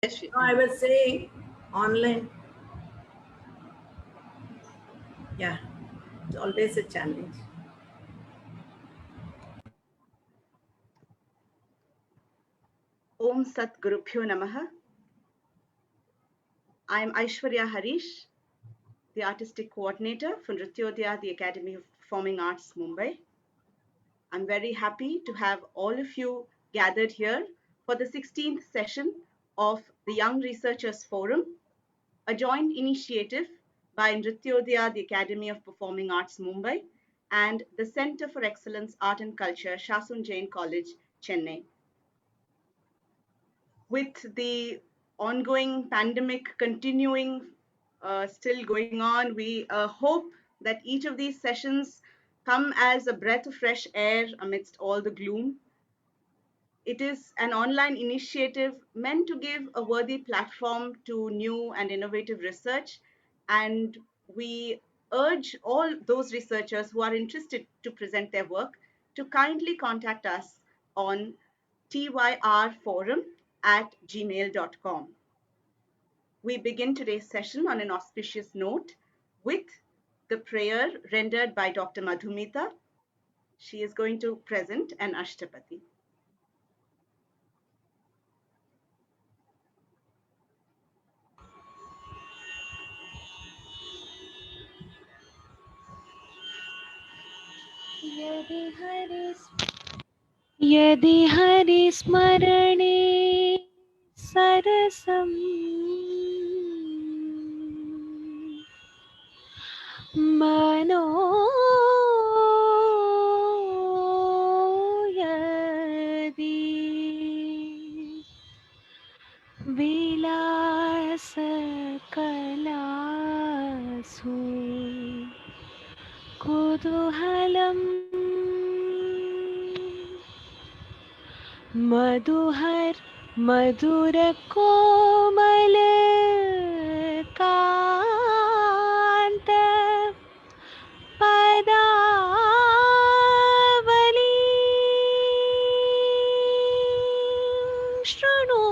I was saying online. Yeah, it's always a challenge. Om Sat Gurubhyo Namaha. I am Aishwarya Harish, the Artistic Coordinator for Nrityodaya, the Academy of Performing Arts, Mumbai. I'm very happy to have all of you gathered here for the 16th session of the Young Researchers Forum, a joint initiative by Nrityodaya, the Academy of Performing Arts, Mumbai, and the Center for Excellence Art and Culture, Shasun Jain College, Chennai. With the ongoing pandemic continuing, still going on, we hope that each of these sessions come as a breath of fresh air amidst all the gloom. It is an online initiative meant to give a worthy platform to new and innovative research, and we urge all those researchers who are interested to present their work to kindly contact us on tyrforum@gmail.com. We begin today's session on an auspicious note with the prayer rendered by Dr. Madhumita. She is going to present an Ashtapadi. यदि हरि स्मरणे सरसम् मनो यदि विलासकलासु कुतूहलम् मधुरकोमल कान्त पदावली शृणु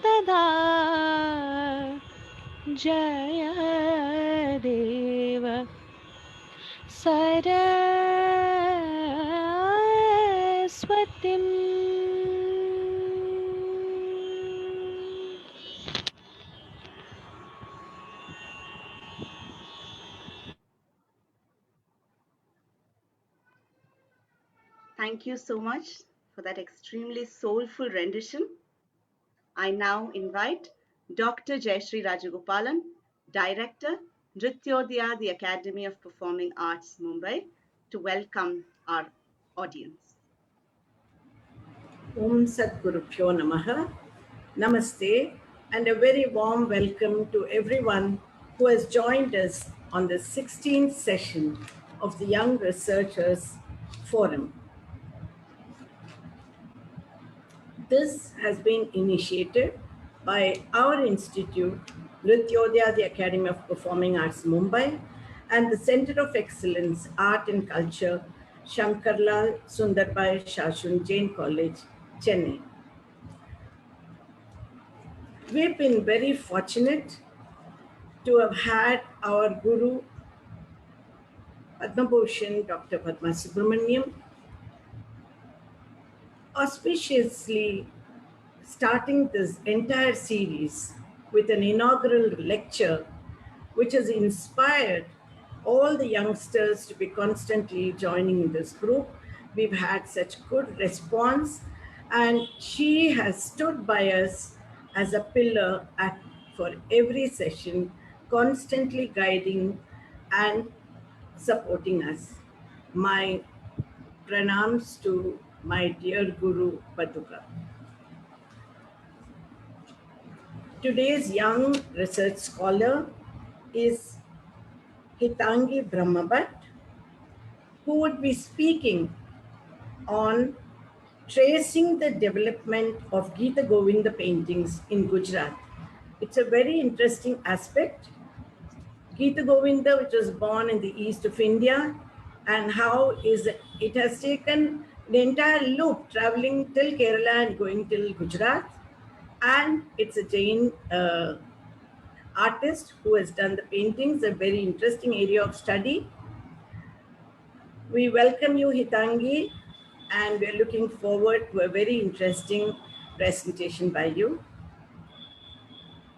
तदा जय देव सरस्वतीम्. Thank you so much for that extremely soulful rendition. I now invite Dr. Jayashree Rajagopalan, Director, Nrityodaya, the Academy of Performing Arts, Mumbai, to welcome our audience. Om Sat Gurubhyo Namaha. Namaste, and a very warm welcome to everyone who has joined us on the 16th session of the Young Researchers Forum. This has been initiated by our institute, Nrityodaya, the Academy of Performing Arts, Mumbai, and the Center of Excellence, Art and Culture, Shankarlal Sundarbai Shasun Jain College, Chennai. We've been very fortunate to have had our Guru, Padma Bhushan, Dr. Padma Subramaniam, auspiciously starting this entire series with an inaugural lecture which has inspired all the youngsters to be constantly joining this group. We've had such good response, and she has stood by us as a pillar for every session, constantly guiding and supporting us. My pranams to my dear Guru Paduka. Today's young research scholar is Hitangi Brahmbhatt, who would be speaking on tracing the development of Gita Govinda paintings in Gujarat. It's a very interesting aspect. Gita Govinda, which was born in the east of India, and how it has taken the entire loop, traveling till Kerala and going till Gujarat, and it's a Jain artist who has done the paintings, a very interesting area of study. We welcome you, Hitangi, and we're looking forward to a very interesting presentation by you.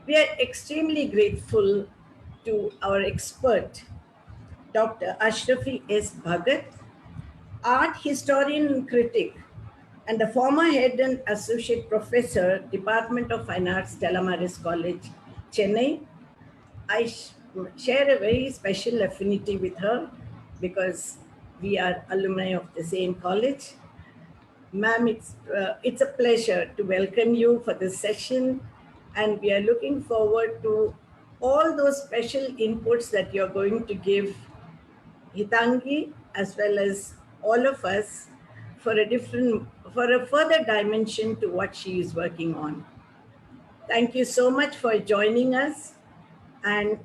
We are extremely grateful to our expert, Dr. Ashrafi S. Bhagat, art historian and critic, and the former head and associate professor, Department of Fine Arts, Stella Maris College, Chennai. I share a very special affinity with her because we are alumni of the same college. Ma'am, it's a pleasure to welcome you for this session, and we are looking forward to all those special inputs that you're going to give Hitangi as well as all of us for a further dimension to what she is working on. Thank you so much for joining us, and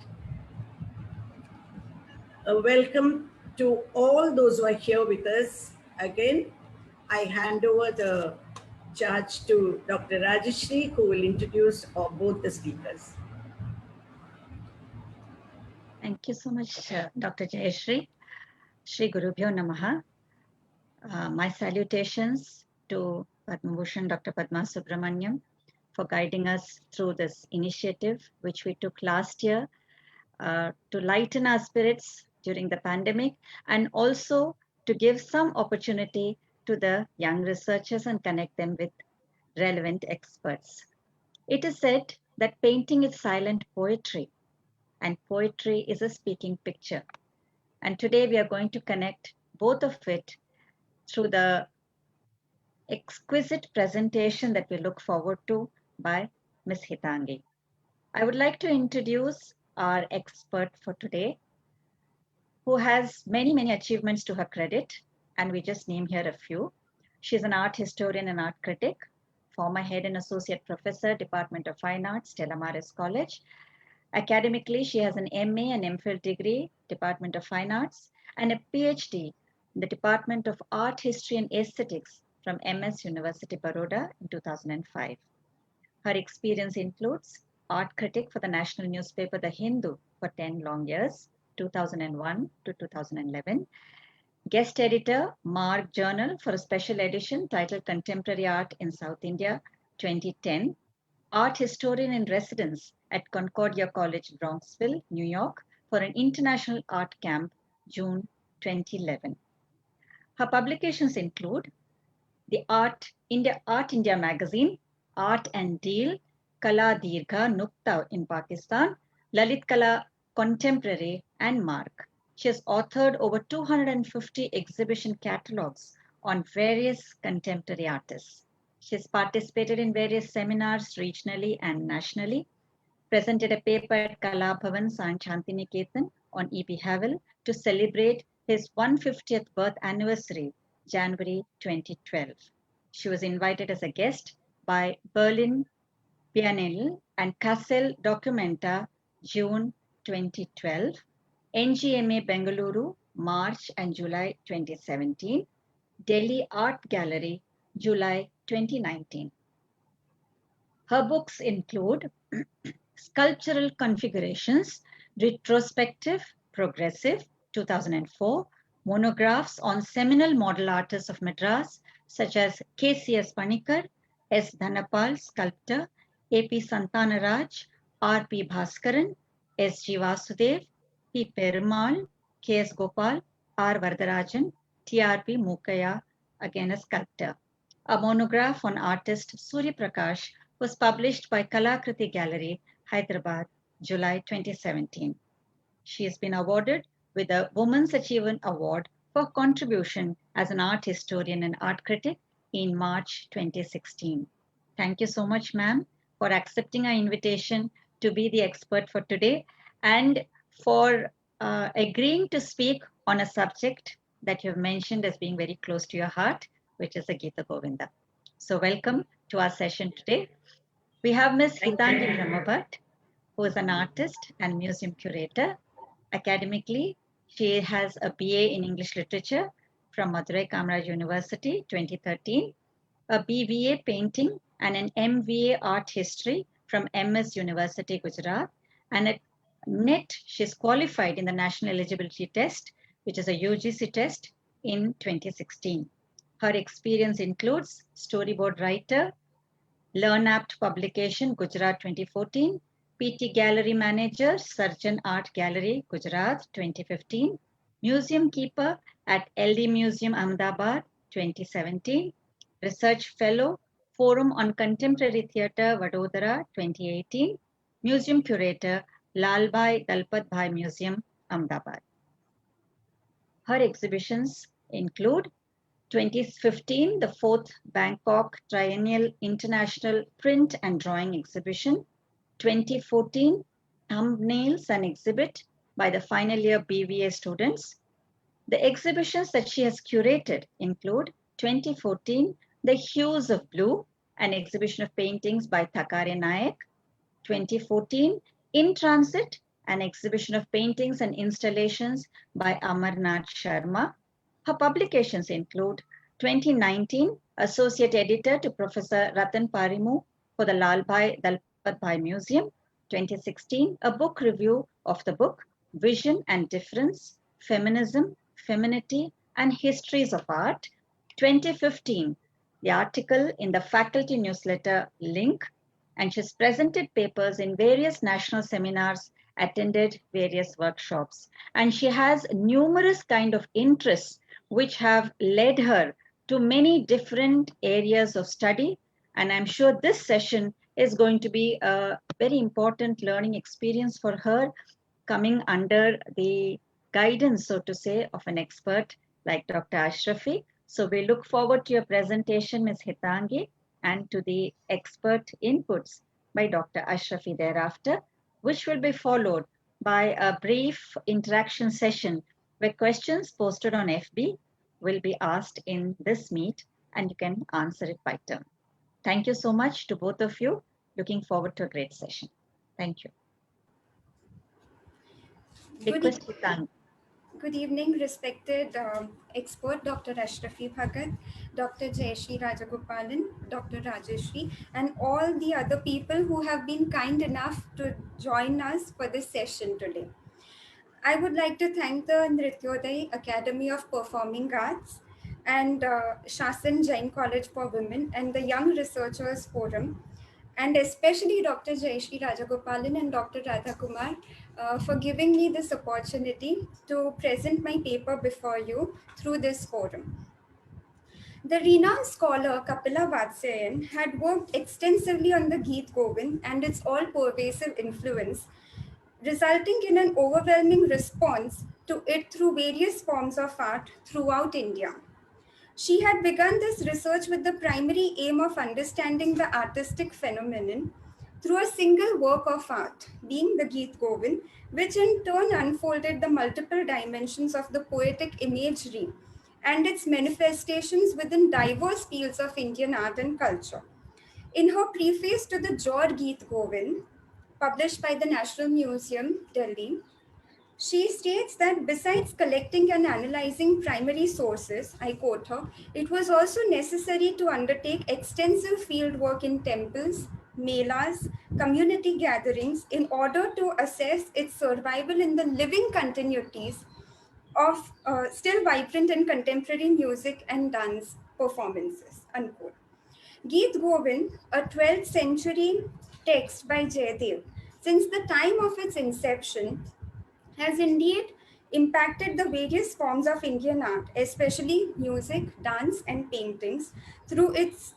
welcome to all those who are here with us. Again, I hand over the charge to Dr. Rajeshri, who will introduce both the speakers. Thank you so much, Dr. Jayashri. Shri Gurubhyo Namaha. My salutations to Padma Bhushan Dr. Padma Subramaniam for guiding us through this initiative, which we took last year to lighten our spirits during the pandemic and also to give some opportunity to the young researchers and connect them with relevant experts. It is said that painting is silent poetry and poetry is a speaking picture. And today we are going to connect both of it through the exquisite presentation that we look forward to by Ms. Hitangi. I would like to introduce our expert for today, who has many, many achievements to her credit, and we just name here a few. She's an art historian and art critic, former head and associate professor, Department of Fine Arts, Stella Maris College. Academically, she has an MA and MPhil degree, Department of Fine Arts, and a PhD in the Department of Art History and Aesthetics from MS University Baroda in 2005. Her experience includes art critic for the national newspaper The Hindu for 10 long years, 2001 to 2011, guest editor, Marg Journal for a special edition titled Contemporary Art in South India, 2010, art historian in residence at Concordia College, Bronxville, New York, for an international art camp, June 2011. Her publications include the Art India magazine, Art and Deal, Kala Dirgha Nukta in Pakistan, Lalit Kala Contemporary, and Mark. She has authored over 250 exhibition catalogs on various contemporary artists. She has participated in various seminars regionally and nationally, presented a paper at Kala Bhavan Shantiniketan on E.P. Havel to celebrate his 150th birth anniversary, January 2012. She was invited as a guest by Berlin Biennale and Kassel Documenta, June 2012, NGMA Bengaluru, March and July 2017, Delhi Art Gallery, July 2019. Her books include Sculptural Configurations, Retrospective, Progressive, 2004, monographs on seminal model artists of Madras such as K.C.S. Panikar, S. Dhanapal, sculptor, A.P. Santanaraj, R.P. Bhaskaran, S.G. Vasudev, P. Perumal, K.S. Gopal, R. Vardarajan, T.R.P. Mukaya, again a sculptor. A monograph on artist Surya Prakash was published by Kalakriti Gallery, Hyderabad, July 2017. She has been awarded with the Women's Achievement Award for contribution as an art historian and art critic in March 2016. Thank you so much, ma'am, for accepting our invitation to be the expert for today and for agreeing to speak on a subject that you have mentioned as being very close to your heart, which is the Gita Govinda. So welcome to our session today. We have Ms. Hitangi Brahmbhatt, who is an artist and museum curator. Academically, she has a BA in English Literature from Madurai Kamaraj University, 2013, a BBA Painting and an MVA Art History from MS University, Gujarat. And at NET, she's qualified in the National Eligibility Test, which is a UGC test, in 2016. Her experience includes storyboard writer, LearnApt publication, Gujarat 2014, PT Gallery Manager, Surgeon Art Gallery, Gujarat 2015, Museum Keeper at LD Museum, Ahmedabad 2017, Research Fellow, Forum on Contemporary Theatre, Vadodara 2018, Museum Curator, Lalbhai Dalpat Bhai Museum, Ahmedabad. Her exhibitions include 2015, the fourth Bangkok Triennial International Print and Drawing Exhibition. 2014, Thumbnails, an exhibit by the final year BVA students. The exhibitions that she has curated include 2014, The Hues of Blue, an exhibition of paintings by Thakare Naik. 2014, In Transit, an exhibition of paintings and installations by Amarnath Sharma. Her publications include 2019, Associate Editor to Professor Ratan Parimu for the Lalbhai Dalpat Bhai Museum. 2016, a book review of the book Vision and Difference, Feminism, Femininity, and Histories of Art. 2015, the article in the faculty newsletter Link, and she's presented papers in various national seminars, attended various workshops, and she has numerous kind of interests which have led her to many different areas of study. And I'm sure this session is going to be a very important learning experience for her, coming under the guidance, so to say, of an expert like Dr. Ashrafi. So we look forward to your presentation, Ms. Hitangi, and to the expert inputs by Dr. Ashrafi thereafter, which will be followed by a brief interaction session where questions posted on FB will be asked in this meet and you can answer it by turn. Thank you so much to both of you. Looking forward to a great session. Thank you. Request Hitangi. Good evening, respected expert Dr. Ashrafi Bhagat, Dr. Jayashree Rajagopalan, Dr. Rajeshri, and all the other people who have been kind enough to join us for this session today. I would like to thank the Nrityodaya Academy of Performing Arts and Shasan Jain College for Women and the Young Researchers Forum, and especially Dr. Jayashree Rajagopalan and Dr. Radha Kumar for giving me this opportunity to present my paper before you through this forum. The renowned scholar Kapila Vatsyayan had worked extensively on the Gheet Govind and its all-pervasive influence, resulting in an overwhelming response to it through various forms of art throughout India. She had begun this research with the primary aim of understanding the artistic phenomenon through a single work of art, being the Gheet Govind, which in turn unfolded the multiple dimensions of the poetic imagery and its manifestations within diverse fields of Indian art and culture. In her preface to the Jor Gheet Govind, published by the National Museum, Delhi, she states that besides collecting and analyzing primary sources, I quote her, it was also necessary to undertake extensive field work in temples, melas, community gatherings in order to assess its survival in the living continuities of still vibrant and contemporary music and dance performances, unquote. Gheet Govind, a 12th century text by Jayadev, since the time of its inception, has indeed impacted the various forms of Indian art, especially music, dance, and paintings, through its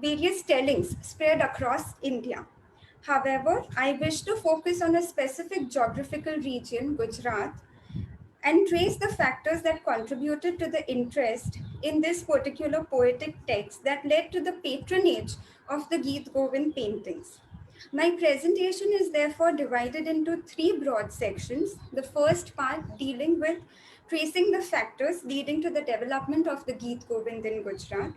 various tellings spread across India. However, I wish to focus on a specific geographical region, Gujarat, and trace the factors that contributed to the interest in this particular poetic text that led to the patronage of the Gheet Govind paintings. My presentation is therefore divided into three broad sections. The first part dealing with tracing the factors leading to the development of the Gheet Govind in Gujarat.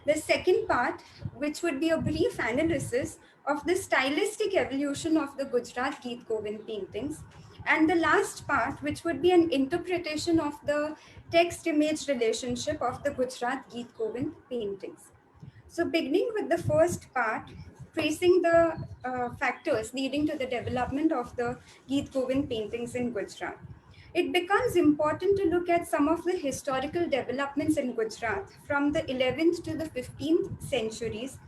The second part, which would be a brief analysis of the stylistic evolution of the Gujarat Gheet Govind paintings. And the last part, which would be an interpretation of the text-image relationship of the Gujarat Gheet Govind paintings. So, beginning with the first part, tracing the factors leading to the development of the Gita Govinda paintings in Gujarat, it becomes important to look at some of the historical developments in Gujarat from the 11th to the 15th centuries,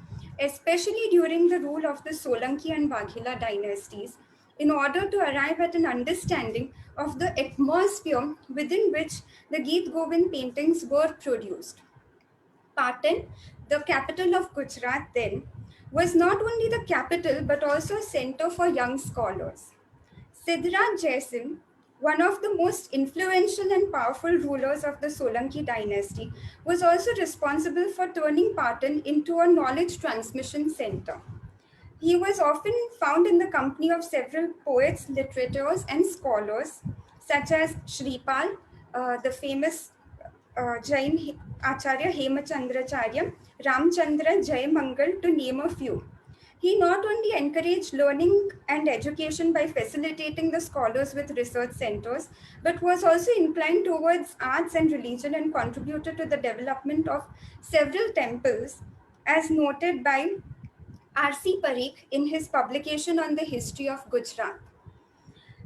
especially during the rule of the Solanki and Vaghela dynasties, in order to arrive at an understanding of the atmosphere within which the Gita Govind paintings were produced. Patan, the capital of Gujarat then, was not only the capital but also a center for young scholars. Siddharth Jaisim, one of the most influential and powerful rulers of the Solanki dynasty, was also responsible for turning Patan into a knowledge transmission center. He was often found in the company of several poets, literators, and scholars, such as Shripal, the famous Jain Acharya Hemachandracharya, Ramchandra Jayamangal, to name a few. He not only encouraged learning and education by facilitating the scholars with research centers, but was also inclined towards arts and religion and contributed to the development of several temples, as noted by R.C. Parikh in his publication on the history of Gujarat.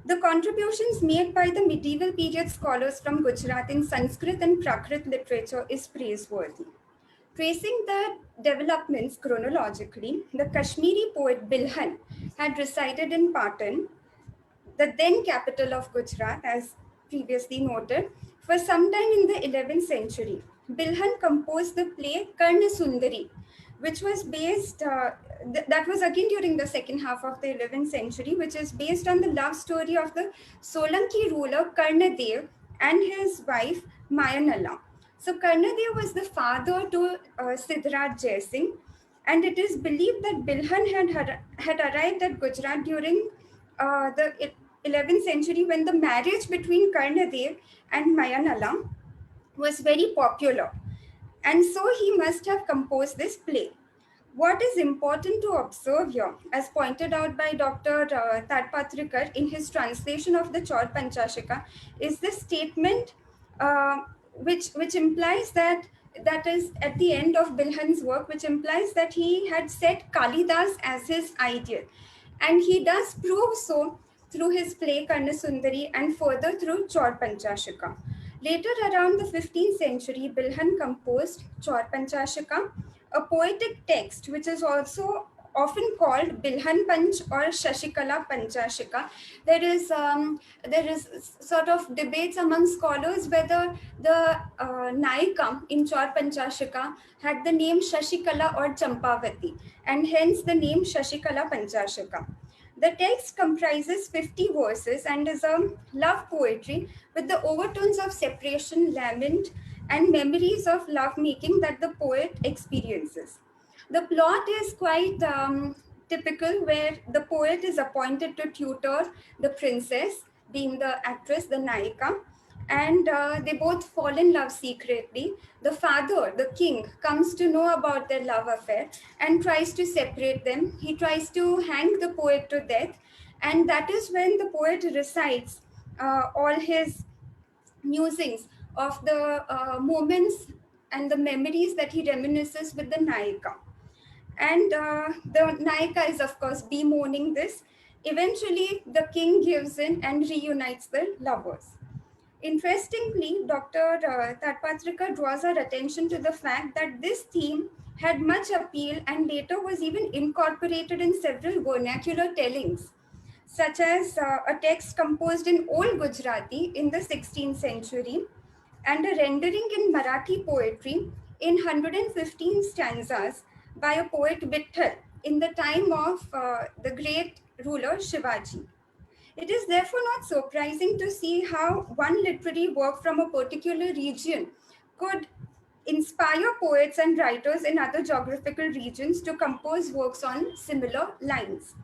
The contributions made by the medieval period scholars from Gujarat in Sanskrit and Prakrit literature is praiseworthy. Tracing the developments chronologically, the Kashmiri poet Bilhan had resided in Patan, the then capital of Gujarat, as previously noted, for some time in the 11th century. Bilhan composed the play Karna Sundari, which was based, that was again during the second half of the 11th century, which is based on the love story of the Solanki ruler Karnadev and his wife Mayanala. So Karnadev was the father to Siddharth Jaisingh, and it is believed that Bilhan had arrived at Gujarat during the 11th century when the marriage between Karnadev and Mayanala was very popular. And so he must have composed this play. What is important to observe here, as pointed out by Dr. Tadpatrikar in his translation of the Chaur Panchashika, is the statement which implies that is at the end of Bilhan's work, which implies that he had set Kalidas as his ideal. And he does prove so through his play Karnasundari and further through Chaur Panchashika. Later, around the 15th century, Bilhan composed Chaur Panchashika, a poetic text which is also often called Bilhan Panch or Shashikala Panchashika. There is sort of debates among scholars whether the Naika in Chaur Panchashika had the name Shashikala or Champavati, and hence the name Shashikala Panchashika. The text comprises 50 verses and is a love poetry with the overtones of separation, lament, and memories of love making that the poet experiences. The plot is quite typical, where the poet is appointed to tutor the princess, being the actress, the Naika, and they both fall in love secretly. The father, the king, comes to know about their love affair and tries to separate them. He tries to hang the poet to death, and that is when the poet recites all his musings of the moments and the memories that he reminisces with the Naika. And the Naika is, of course, bemoaning this. Eventually, the king gives in and reunites the lovers. Interestingly, Dr. Tatpatrika draws our attention to the fact that this theme had much appeal and later was even incorporated in several vernacular tellings, such as a text composed in Old Gujarati in the 16th century and a rendering in Marathi poetry in 115 stanzas by a poet Vitthal in the time of the great ruler Shivaji. It is therefore not surprising to see how one literary work from a particular region could inspire poets and writers in other geographical regions to compose works on similar lines.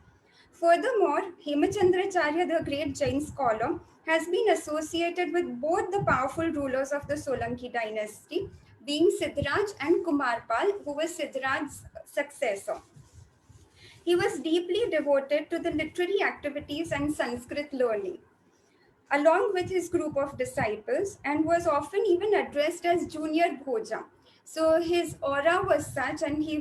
Furthermore, Hemachandracharya, the great Jain scholar, has been associated with both the powerful rulers of the Solanki dynasty, being Siddharaj and Kumarpal, who was Siddharaj's successor. He was deeply devoted to the literary activities and Sanskrit learning, along with his group of disciples, and was often even addressed as Junior Bhoja. So his aura was such, and he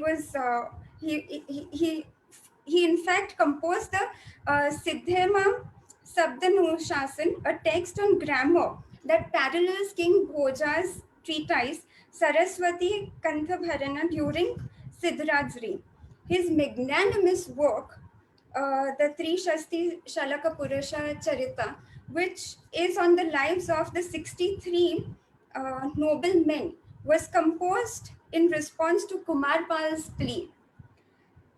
in fact composed the Siddhema Sabdanushasana, a text on grammar that parallels King Bhoja's treatise Saraswati Kanthabharana during Siddharaj's reign. His magnanimous work, the Trishasti Shalaka Purusha Charita, which is on the lives of the 63 noble men, was composed in response to Kumar Pal's plea.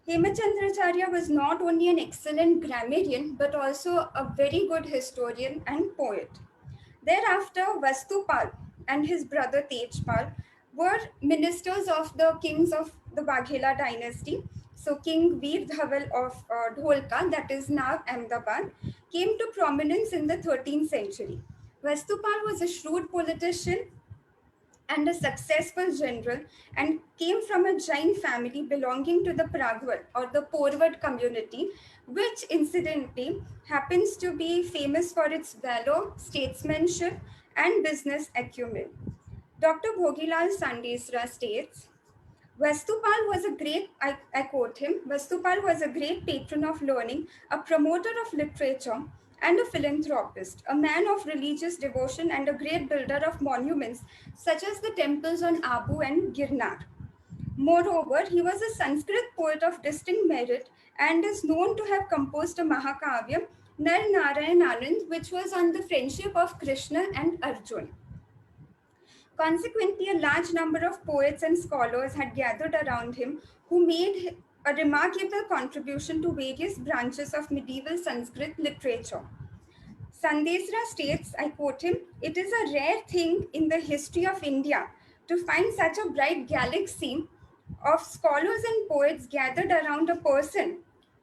Hemachandracharya was not only an excellent grammarian but also a very good historian and poet. Thereafter, Vastupal and his brother Tejpal were ministers of the kings of the Baghela dynasty. So, King Veer Dhaval of Dholka, that is now Ahmedabad, came to prominence in the 13th century. Vastupal was a shrewd politician and a successful general, and came from a Jain family belonging to the Pragwad or the Porwad community, which incidentally happens to be famous for its valor, statesmanship, and business acumen. Dr. Bhogilal Sandesra states, Vastupal was a great, I quote him, Vastupal was a great patron of learning, a promoter of literature, and a philanthropist, a man of religious devotion and a great builder of monuments such as the temples on Abu and Girnar. Moreover, he was a Sanskrit poet of distinct merit and is known to have composed a Mahakavya, Nar Narayan Anand, which was on the friendship of Krishna and Arjuna. Consequently, a large number of poets and scholars had gathered around him who made a remarkable contribution to various branches of medieval Sanskrit literature. Sandesra states, I quote him, "It is a rare thing in the history of India to find such a bright galaxy of scholars and poets gathered around a person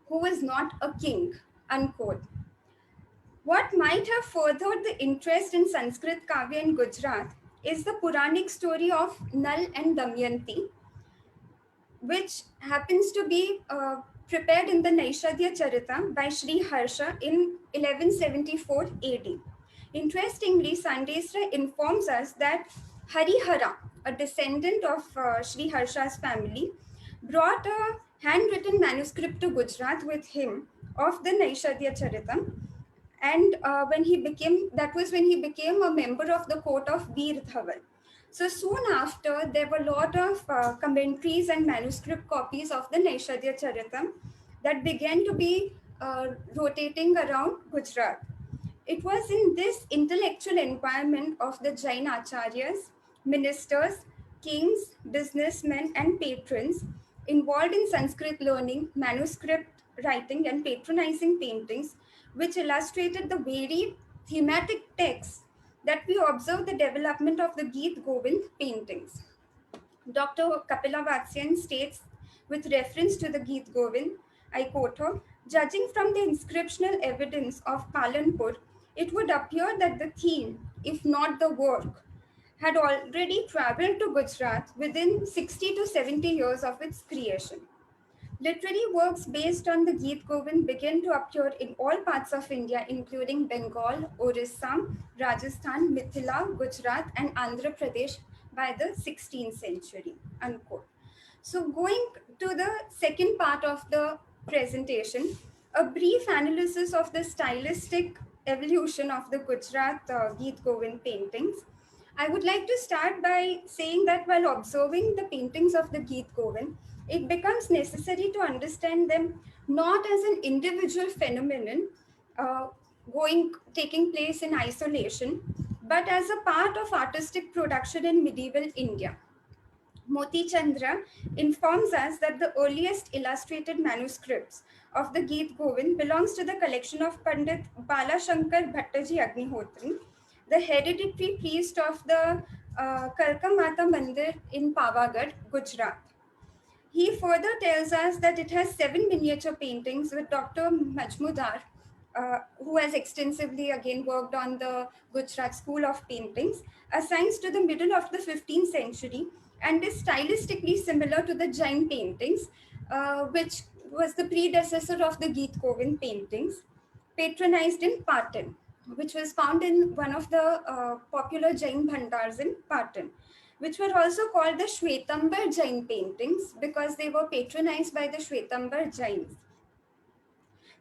who was not a king." Unquote. What might have furthered the interest in Sanskrit Kavya in Gujarat is the Puranic story of Nal and Damayanti, which happens to be prepared in the Naishadhya Charita by Sri Harsha in 1174 AD. Interestingly, Sandesra informs us that Harihara, a descendant of Sri Harsha's family, brought a handwritten manuscript to Gujarat with him of the Naishadhya Charita, and when he became that was when he became a member of the court of Veer Dhaval. So soon after, there were a lot of commentaries and manuscript copies of the Naishadhya Charitam that began to be rotating around Gujarat. It was in this intellectual environment of the Jain acharyas, ministers, kings, businessmen, and patrons involved in Sanskrit learning, manuscript writing, and patronizing paintings, which illustrated the varied thematic texts that we observe the development of the Gheet Govind paintings. Dr. Kapila Vatsyan states, with reference to the Gheet Govind, I quote her, judging from the inscriptional evidence of Palanpur, it would appear that the theme, if not the work, had already traveled to Gujarat within 60 to 70 years of its creation. Literary works based on the Gheet Govind began to appear in all parts of India, including Bengal, Orissa, Rajasthan, Mithila, Gujarat, and Andhra Pradesh by the 16th century. Unquote. So, going to the second part of the presentation, a brief analysis of the stylistic evolution of the Gujarat Gheet Govind paintings. I would like to start by saying that while observing the paintings of the Gheet Govind, it becomes necessary to understand them not as an individual phenomenon uh, taking place in isolation, but as a part of artistic production in medieval India. Moti Chandra informs us that the earliest illustrated manuscripts of the Gheet Govind belongs to the collection of Pandit Balashankar Bhattaji Agnihotri, the hereditary priest of the Kalka Mata Mandir in Pavagad, Gujarat. He further tells us that it has 7 miniature paintings with Dr. Majmudar, who has extensively again worked on the Gujarat School of Paintings, assigns to the middle of the 15th century and is stylistically similar to the Jain paintings, which was the predecessor of the Gheet Govind paintings, patronized in Patan, which was found in one of the popular Jain bhandars in Patan. which were also called the Shwetambar Jain paintings because they were patronized by the Shwetambar Jains.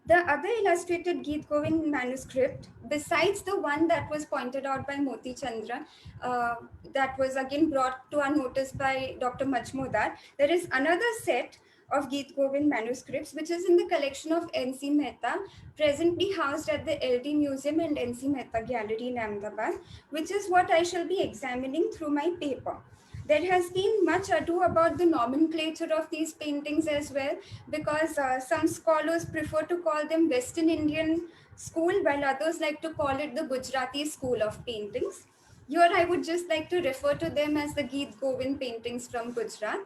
The other illustrated Gheet Govind manuscript, besides the one that was pointed out by Moti Chandra, that was again brought to our notice by Dr. Majmudar, there is another set of Gheet Govind manuscripts, which is in the collection of N.C. Mehta, presently housed at the LD Museum and N.C. Mehta Gallery in Ahmedabad, which is what I shall be examining through my paper. There has been much ado about the nomenclature of these paintings as well, because some scholars prefer to call them Western Indian school, while others like to call it the Gujarati school of paintings. Here, I would just like to refer to them as the Gheet Govind paintings from Gujarat.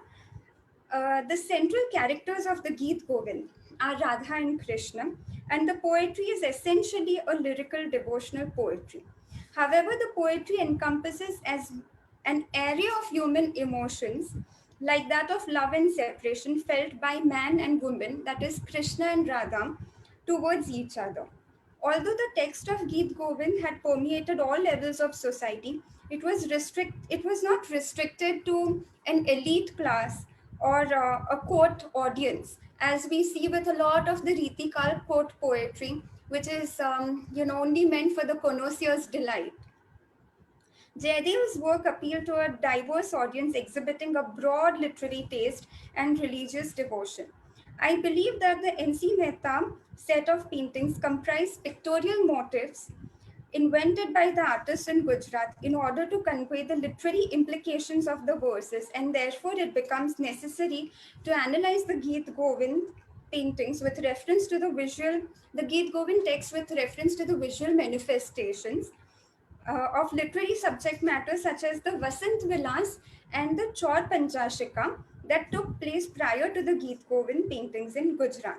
The central characters of the Gheet Govind are Radha and Krishna, and the poetry is essentially a lyrical devotional poetry. However, the poetry encompasses as an area of human emotions like that of love and separation felt by man and woman, that is Krishna and Radha, towards each other. Although the text of Gita Govinda had permeated all levels of society, it was not restricted to an elite class or a court audience, as we see with a lot of the Ritikal court poetry, which is only meant for the connoisseur's delight. Jayadev's work appealed to a diverse audience exhibiting a broad literary taste and religious devotion. I believe that the N.C. Mehta set of paintings comprise pictorial motifs invented by the artists in Gujarat in order to convey the literary implications of the verses, and therefore it becomes necessary to analyze the Gita Govind paintings with reference to the Gita Govind text with reference to the visual manifestations of literary subject matter such as the Vasant Vilas and the Chaur Panchashika that took place prior to the Gita Govind paintings in Gujarat.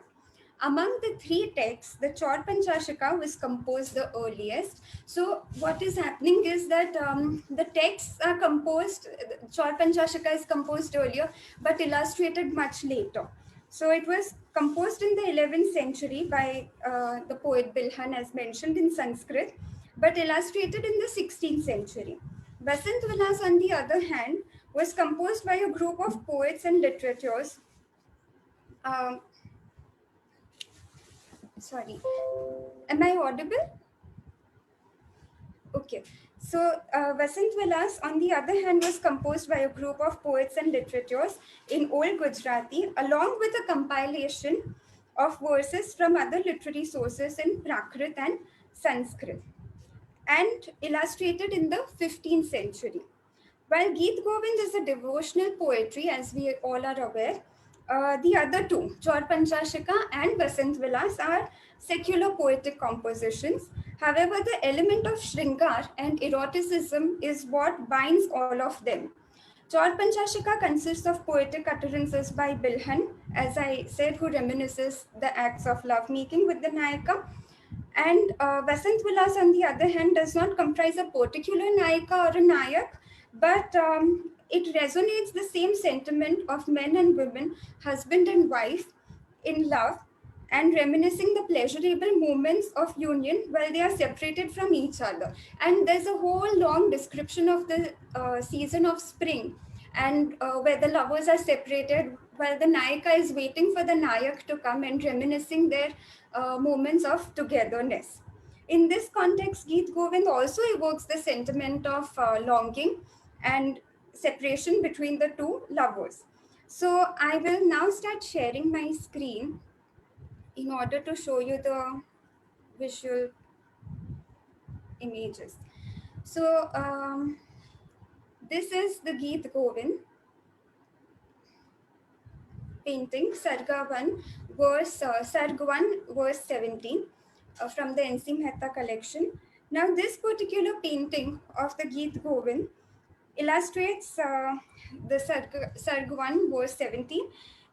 Among the three texts, the Chaur Panchashika was composed the earliest. So, what is happening is that the texts are composed, Chaur Panchashika is composed earlier but illustrated much later. So, it was composed in the 11th century by the poet Bilhan, as mentioned in Sanskrit, but illustrated in the 16th century. Vasant Vilas, on the other hand, was composed by a group of poets and literateurs. Um, Sorry, am I audible? Okay. So, Vasant Vilas, on the other hand, was composed by a group of poets and literateurs in Old Gujarati, along with a compilation of verses from other literary sources in Prakrit and Sanskrit, and illustrated in the 15th century. While Geet Govind is a devotional poetry, as we all are aware, the other two, Chaur Panchashika and Vasant Vilas, are secular poetic compositions. However, the element of Shringar and eroticism is what binds all of them. Chaur Panchashika consists of poetic utterances by Bilhan, as I said, who reminisces the acts of lovemaking with the Nayaka. And Vasant Vilas, on the other hand, does not comprise a particular Nayika or a Nayak, but it resonates the same sentiment of men and women, husband and wife, in love, and reminiscing the pleasurable moments of union while they are separated from each other. And there's a whole long description of the season of spring, and where the lovers are separated while the Nayaka is waiting for the Nayak to come and reminiscing their moments of togetherness. In this context, Geet Govind also evokes the sentiment of longing and separation between the two lovers. So I will now start sharing my screen in order to show you the visual images. So this is the Geet Govind painting, Sarga 1, Sarg 1, verse 17, from the N.C. Mehta collection. Now, this particular painting of the Geet Govind illustrates the Sarg 1, verse 17.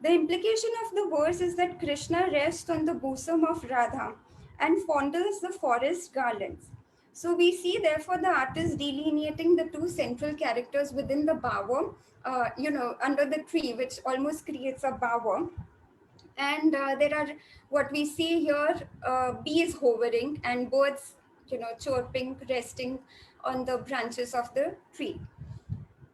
The implication of the verse is that Krishna rests on the bosom of Radha and fondles the forest garlands. So we see, therefore, the artist delineating the two central characters within the bower, under the tree, which almost creates a bower. And there are, what we see here, bees hovering and birds, chirping, resting on the branches of the tree.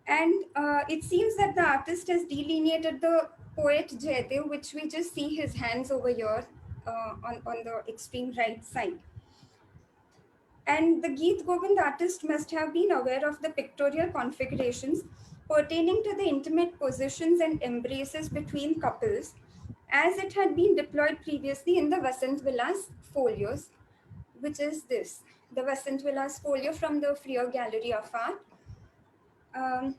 And it seems that the artist has delineated the poet Jayadev, which we just see his hands over here on the extreme right side. And the Gita Govinda artist must have been aware of the pictorial configurations pertaining to the intimate positions and embraces between couples, as it had been deployed previously in the Vasant Vilas folios, which is this, the Vasant Vilas folio from the Freer Gallery of Art. Um,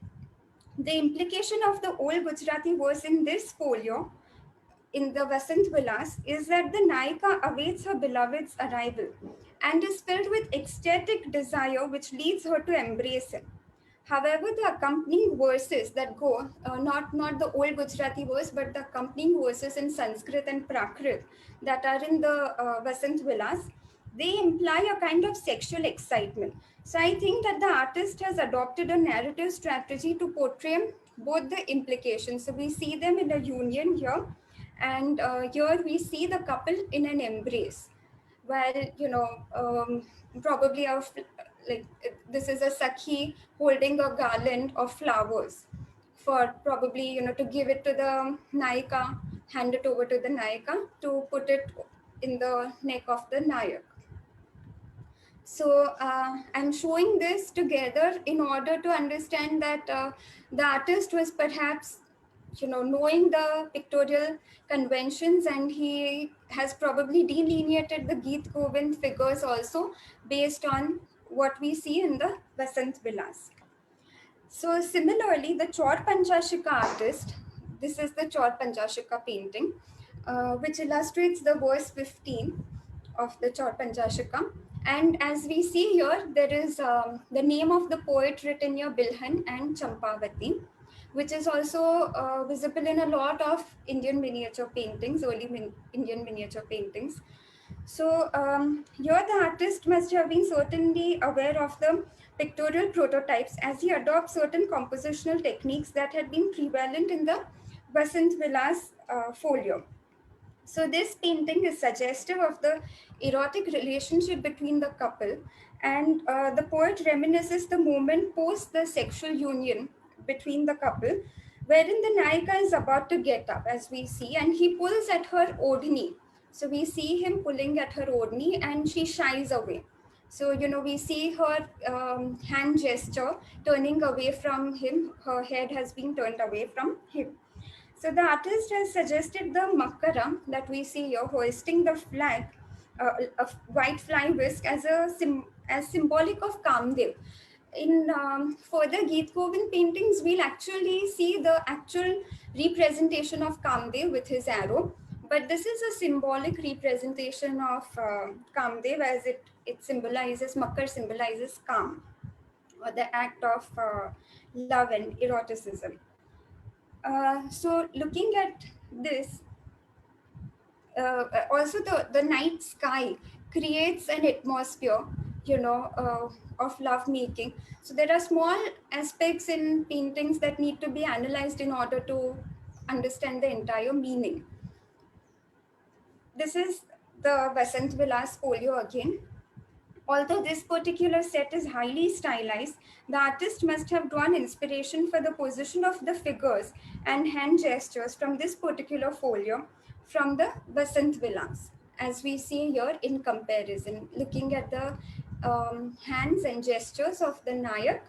the implication of the old Gujarati verse in this folio in the Vasant Vilas is that the Naika awaits her beloved's arrival and is filled with ecstatic desire which leads her to embrace him. However, the accompanying verses that go, not the old Gujarati verse, but the accompanying verses in Sanskrit and Prakrit that are in the Vasant Vilas, they imply a kind of sexual excitement. So I think that the artist has adopted a narrative strategy to portray both the implications. So we see them in a union here, and here we see the couple in an embrace. While probably like this is a sakhi holding a garland of flowers for probably to give it to the naika, hand it over to the naika to put it in the neck of the nayak. So I'm showing this together in order to understand that the artist was perhaps, knowing the pictorial conventions, and he has probably delineated the Geet Govind figures also based on what we see in the Vasant Vilas. So similarly, the Chaur Panchashika artist, this is the Chaur Panchashika painting, which illustrates the verse 15 of the Chaur Panchashika. And as we see here, there is the name of the poet written here, Bilhan and Champavati, which is also visible in a lot of Indian miniature paintings, Indian miniature paintings. So here the artist must have been certainly aware of the pictorial prototypes as he adopts certain compositional techniques that had been prevalent in the Vasant Vilas folio. So this painting is suggestive of the erotic relationship between the couple, and the poet reminisces the moment post the sexual union between the couple, wherein the Naika is about to get up, as we see, and he pulls at her odhni. So we see him pulling at her odhni, and she shies away. So we see her hand gesture turning away from him. Her head has been turned away from him. So the artist has suggested the makara that we see here, hoisting the flag, a white flying whisk, as as symbolic of Kamdev. In further Geet Govind paintings, we'll actually see the actual representation of Kamdev with his arrow. But this is a symbolic representation of Kamdev, as it symbolizes, Makar symbolizes Kam, or the act of love and eroticism. So looking at this, also the night sky creates an atmosphere, of love making. So there are small aspects in paintings that need to be analyzed in order to understand the entire meaning. This is the Vasant Vilas folio again. Although this particular set is highly stylized, the artist must have drawn inspiration for the position of the figures and hand gestures from this particular folio from the Vasant Vilas, as we see here in comparison, looking at the hands and gestures of the Nayak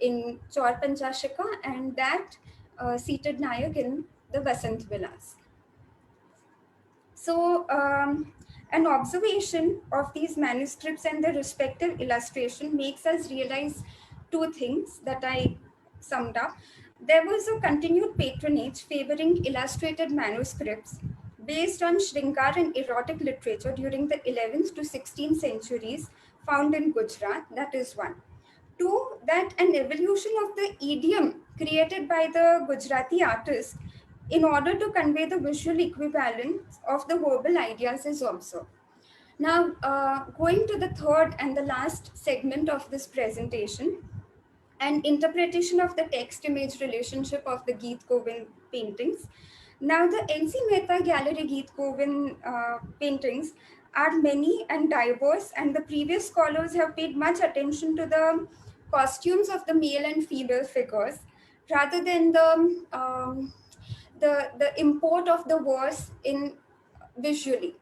in Chaur Panchashika and that seated Nayak in the Vasant Vilas. So, an observation of these manuscripts and the respective illustration makes us realize two things that I summed up. There was a continued patronage favoring illustrated manuscripts based on Shringar and erotic literature during the 11th to 16th centuries found in Gujarat. That is one. Two, that an evolution of the idiom created by the Gujarati artist in order to convey the visual equivalent of the verbal ideas is observed. Now, going to the third and the last segment of this presentation, an interpretation of the text-image relationship of the Geet Govind paintings. Now, the N.C. Mehta Gallery Geet Govind paintings are many and diverse, and the previous scholars have paid much attention to the costumes of the male and female figures. rather than the import of the verse in visually.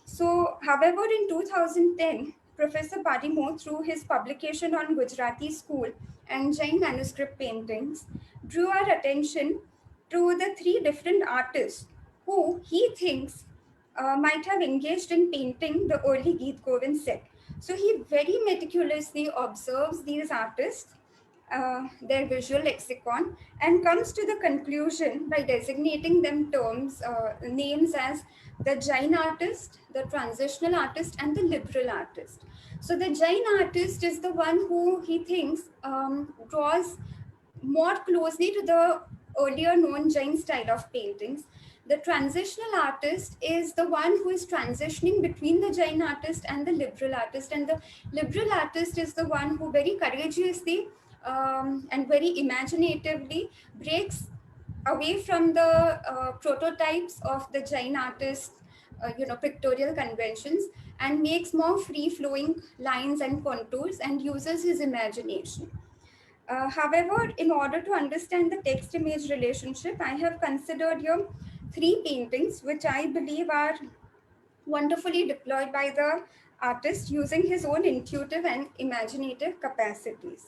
So, however, in 2010, Professor Parimo, through his publication on Gujarati school and Jain manuscript paintings, drew our attention to the three different artists who he thinks might have engaged in painting the early Gheet Govind set. So he very meticulously observes these artists, their visual lexicon, and comes to the conclusion by designating them names as the Jain artist, the transitional artist, and the liberal artist. So the Jain artist is the one who he thinks draws more closely to the earlier known Jain style of paintings. The transitional artist is the one who is transitioning between the Jain artist and the liberal artist, and the liberal artist is the one who very courageously and very imaginatively breaks away from the prototypes of the Jain artist, pictorial conventions, and makes more free flowing lines and contours and uses his imagination. However, in order to understand the text image relationship, I have considered here three paintings which I believe are wonderfully deployed by the artist using his own intuitive and imaginative capacities.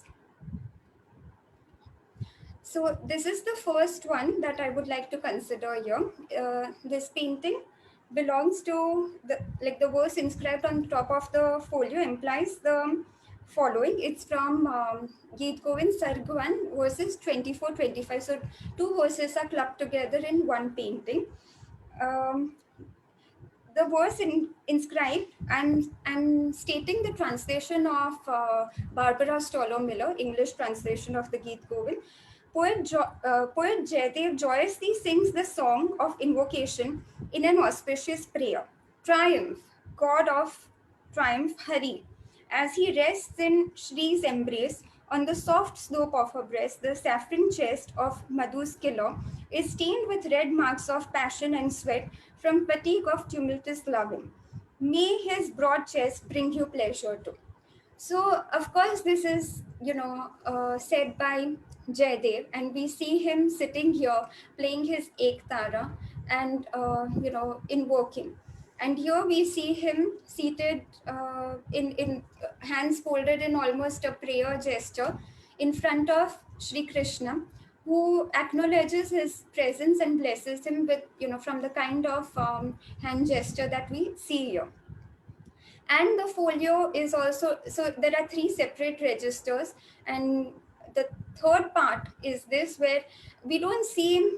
So this is the first one that I would like to consider here. This painting belongs to the verse inscribed on top of the folio implies the following. It's from Geet Govind Sargwan verses 24-25. So two verses are clubbed together in one painting. Um, the verse inscribed, I'm stating the translation of Barbara Stoller Miller, English translation of the Geet Govind. Poet Jaidev joyously sings the song of invocation in an auspicious prayer. Triumph, God of triumph, Hari. As he rests in Shri's embrace, on the soft slope of her breast, the saffron chest of Madhu's killer is stained with red marks of passion and sweat from fatigue of tumultuous loving. May his broad chest bring you pleasure too. So, of course, this is, said by Jaydev, and we see him sitting here playing his Ek Tara and, invoking. And here we see him seated in hands folded in almost a prayer gesture in front of Sri Krishna, who acknowledges his presence and blesses him with, from the kind of hand gesture that we see here. And the folio is also, so there are three separate registers, and the third part is this, where we don't see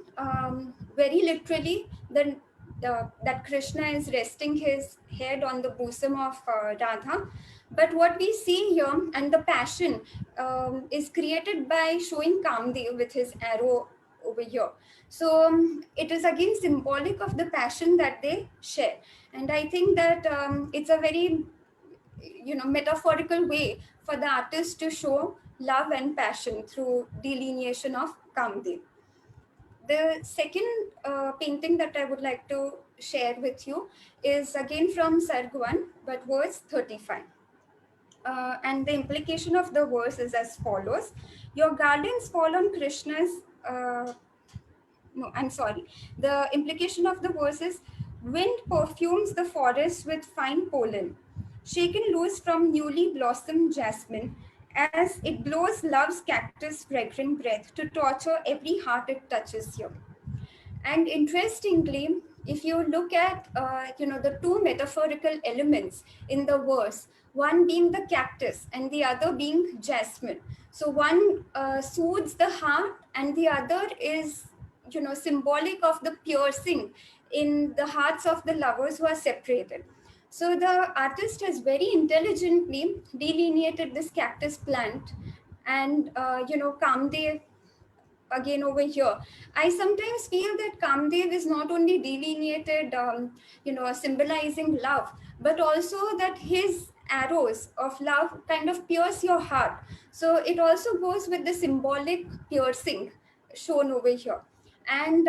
very literally that Krishna is resting his head on the bosom of Radha, but what we see here and the passion is created by showing Kamdev with his arrow over here. So it is again symbolic of the passion that they share, and I think that it's a very metaphorical way for the artist to show love and passion through delineation of Kamdev. The second painting that I would like to share with you is again from Sargwan, but verse 35. And the implication of the verse is as follows: your gardens fall on Krishna's no, I'm sorry. The implication of the verse is: wind perfumes the forest with fine pollen, shaken loose from newly blossomed jasmine, as it blows love's cactus fragrant breath to torture every heart it touches here. And interestingly, if you look at the two metaphorical elements in the verse, one being the cactus and the other being jasmine. So one soothes the heart, and the other is symbolic of the piercing in the hearts of the lovers who are separated. So the artist has very intelligently delineated this cactus plant, and Kamdev again over here. I sometimes feel that Kamdev is not only delineated, symbolizing love, but also that his arrows of love kind of pierce your heart. So it also goes with the symbolic piercing shown over here. And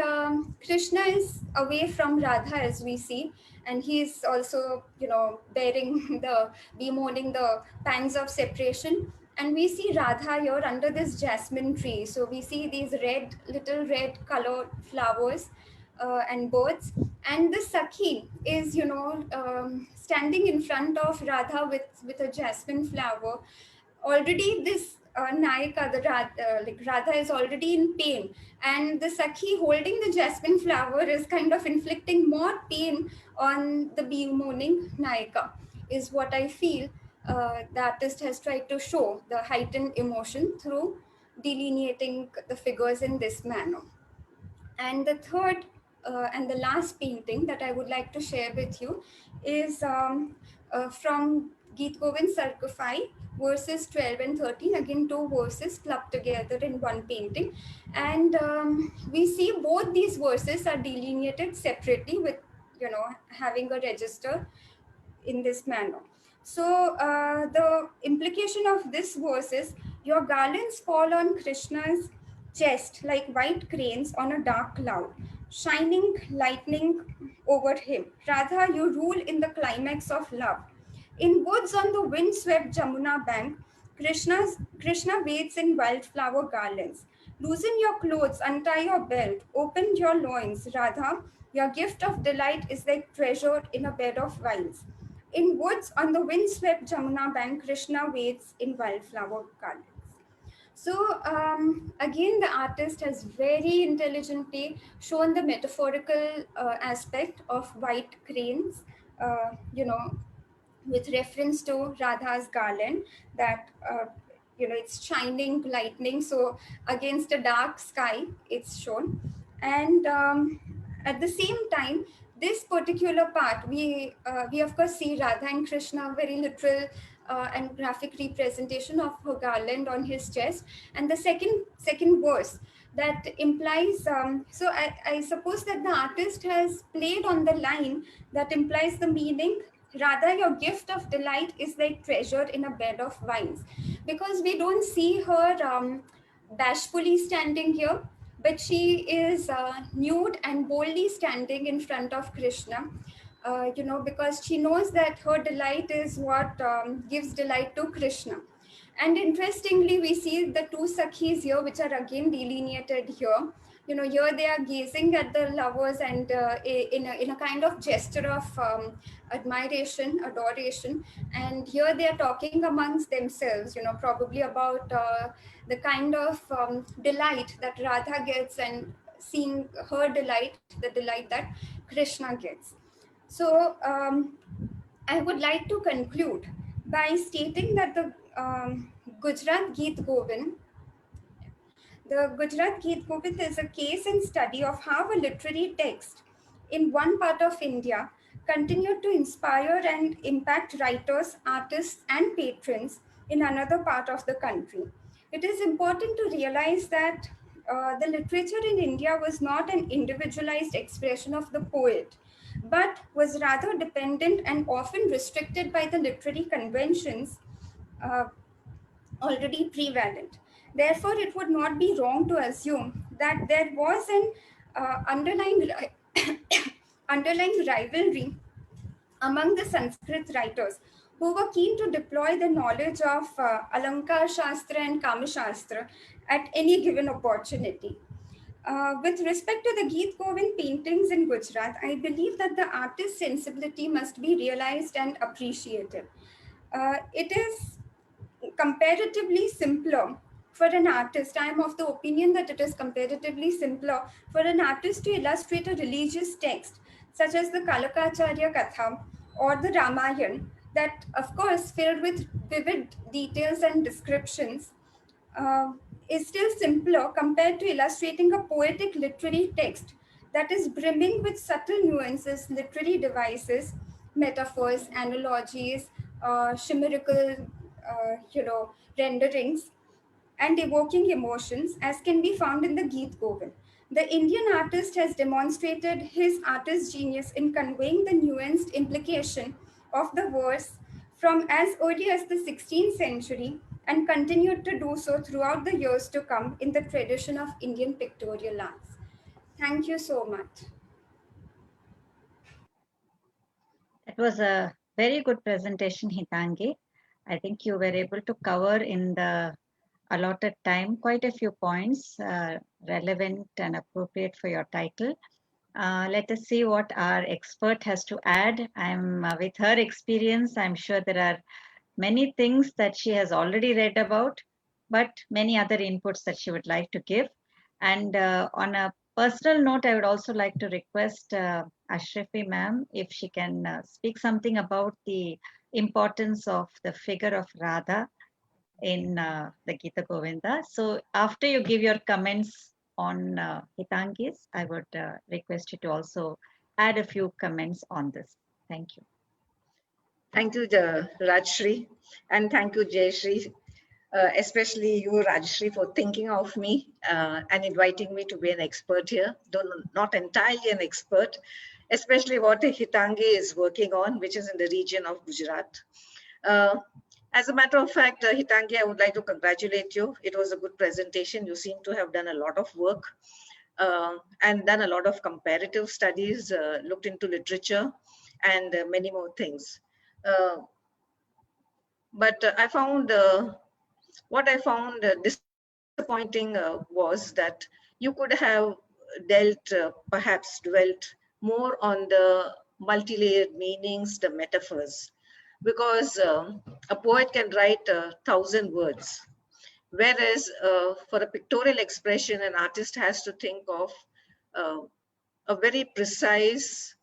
Krishna is away from Radha, as we see, and he is also, bearing bemoaning the pangs of separation. And we see Radha here under this jasmine tree. So we see these little red colored flowers and birds. And the Sakhi is, standing in front of Radha with a jasmine flower. Already this Nayika, like Radha is already in pain. And the Sakhi holding the jasmine flower is kind of inflicting more pain on the bemoaning Nayika, is what I feel the artist has tried to show the heightened emotion through delineating the figures in this manner. And the third and the last painting that I would like to share with you is from Gita Govinda Sarkofai, verses 12 and 13, again two verses clubbed together in one painting. And we see both these verses are delineated separately with, having a register in this manner. So the implication of this verse is your garlands fall on Krishna's chest like white cranes on a dark cloud, shining lightning over him. Radha, you rule in the climax of love. In woods on the wind-swept Jamuna bank, Krishna waits in wildflower garlands. Loosen your clothes, untie your belt, open your loins, Radha. Your gift of delight is like treasure in a bed of vines. In woods on the wind-swept Jamuna bank, Krishna waits in wildflower garlands. So again, the artist has very intelligently shown the metaphorical aspect of white cranes, with reference to Radha's garland that it's shining lightning. So against a dark sky, it's shown, and at the same time, this particular part we of course see Radha and Krishna, very literal and graphic representation of her garland on his chest, and the second verse that implies so I suppose that the artist has played on the line that implies the meaning, Radha, your gift of delight is like treasure in a bed of vines, because we don't see her bashfully standing here, but she is nude and boldly standing in front of Krishna, because she knows that her delight is what gives delight to Krishna. And interestingly, we see the two Sakhis here, which are again delineated here. Here they are gazing at the lovers and in a kind of gesture of admiration, adoration. And here they are talking amongst themselves, probably about the kind of delight that Radha gets and seeing her delight, the delight that Krishna gets. So I would like to conclude by stating that the Gujarat Gita Govind the Gujarat Gheet is a case and study of how a literary text in one part of India continued to inspire and impact writers, artists, and patrons in another part of the country. It is important to realize that the literature in India was not an individualized expression of the poet, but was rather dependent and often restricted by the literary conventions uh, already prevalent. Therefore, it would not be wrong to assume that there was an underlying rivalry among the Sanskrit writers who were keen to deploy the knowledge of Alankar Shastra and Kama Shastra at any given opportunity. With respect to the Gita Govind paintings in Gujarat, I believe that the artist's sensibility must be realized and appreciated. It is comparatively simpler for an artist. I am of the opinion that it is comparatively simpler for an artist to illustrate a religious text, such as the Kalakacharya Katha or the Ramayana, that, of course, filled with vivid details and descriptions, uh, is still simpler compared to illustrating a poetic literary text that is brimming with subtle nuances, literary devices, metaphors, analogies, chimerical, renderings, and evoking emotions, as can be found in the Geet Govind. The Indian artist has demonstrated his artist genius in conveying the nuanced implication of the verse from as early as the 16th century and continued to do so throughout the years to come in the tradition of Indian pictorial arts. Thank you so much. That was a very good presentation, Hitangi. I think you were able to cover in the allotted time quite a few points relevant and appropriate for your title. Let us see what our expert has to add. I'm with her experience, I'm sure there are many things that she has already read about, but many other inputs that she would like to give. And on a personal note, I would also like to request Ashrafi ma'am if she can speak something about the importance of the figure of Radha in the Gita Govinda. So after you give your comments on Hitangis, I would request you to also add a few comments on this. Thank you. Thank you, Rajshri, and thank you, Jayashri, especially you, Rajshri, for thinking of me and inviting me to be an expert here, though not entirely an expert, especially what Hitangi is working on, which is in the region of Gujarat. As a matter of fact, Hitangi, I would like to congratulate you. It was a good presentation. You seem to have done a lot of work and done a lot of comparative studies, looked into literature and many more things. But I found what I found disappointing was that you could have perhaps dwelt more on the multi-layered meanings, the metaphors, because a poet can write 1,000 words, whereas for a pictorial expression, an artist has to think of a very precise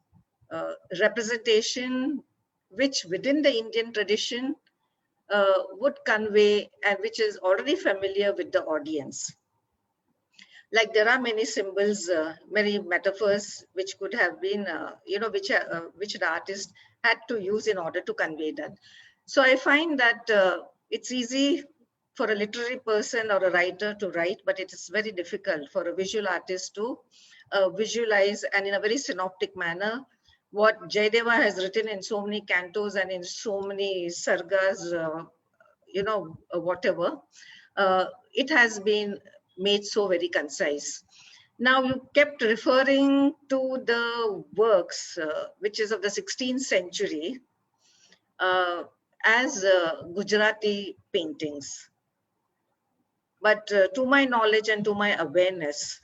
representation, which within the Indian tradition would convey and which is already familiar with the audience. Like there are many symbols, many metaphors which could have been, which the artist had to use in order to convey that. So I find that it's easy for a literary person or a writer to write, but it is very difficult for a visual artist to visualize and in a very synoptic manner what Jayadeva has written in so many cantos and in so many sargas, whatever, it has been made so very concise. Now you kept referring to the works, which is of the 16th century, as Gujarati paintings. But to my knowledge and to my awareness,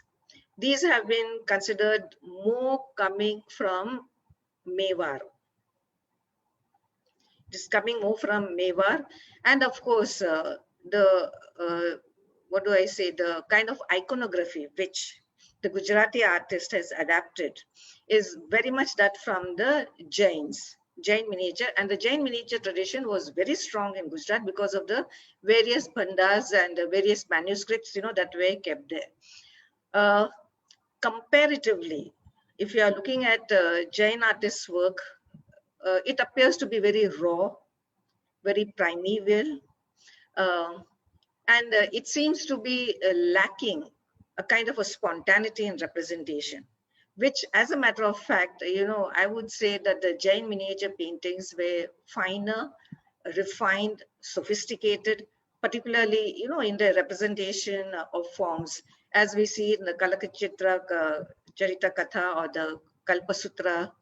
these have been considered more coming from Mewar. It is coming more from Mewar. And of course, what do I say, the kind of iconography which the Gujarati artist has adapted is very much that from the Jains, Jain miniature. And the Jain miniature tradition was very strong in Gujarat because of the various bandas and the various manuscripts, that were kept there. Comparatively, if you are looking at Jain artists' work, it appears to be very raw, very primeval, and it seems to be lacking a kind of a spontaneity in representation, which as a matter of fact, I would say that the Jain miniature paintings were finer, refined, sophisticated, particularly, in the representation of forms, as we see in the Kalakachitra, Charita Katha or the Kalpasutra.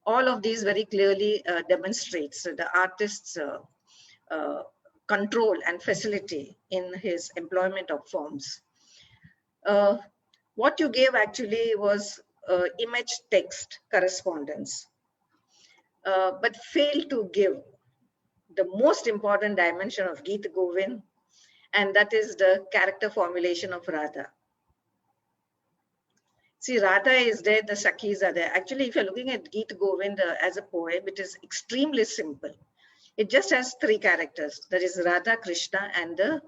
All of these very clearly demonstrates the artist's control and facility in his employment of forms. What you gave actually was image text correspondence, but failed to give the most important dimension of Gita Govinda, and that is the character formulation of Radha. See, Radha is there, the Sakhis are there. Actually, if you're looking at Gita Govinda as a poem, it is extremely simple. It just has three characters. That is Radha, Krishna, and a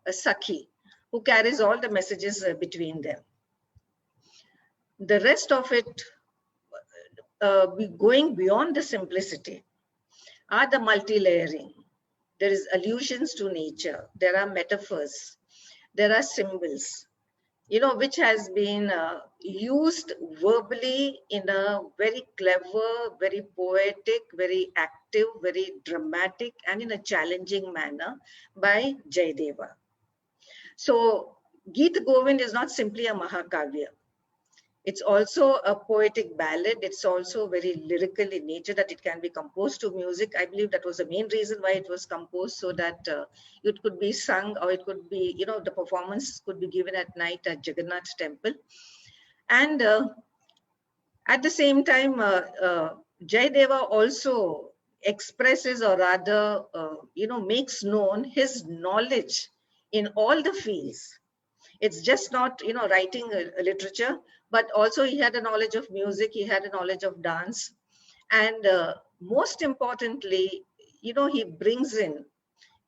Sakhi, who carries all the messages between them. The rest of it, going beyond the simplicity, are the multi-layering. There is allusions to nature. There are metaphors. There are symbols, which has been used verbally in a very clever, very poetic, very active, very dramatic, and in a challenging manner by Jayadeva. So Gita Govind is not simply a Mahakavya. It's also a poetic ballad. It's also very lyrical in nature, that it can be composed to music. I believe that was the main reason why it was composed, so that it could be sung, or it could be, the performance could be given at night at Jagannath temple. And at the same time, Jayadeva also expresses, or rather, makes known his knowledge in all the fields. It's just not, writing a literature, but also he had a knowledge of music, he had a knowledge of dance. And most importantly, he brings in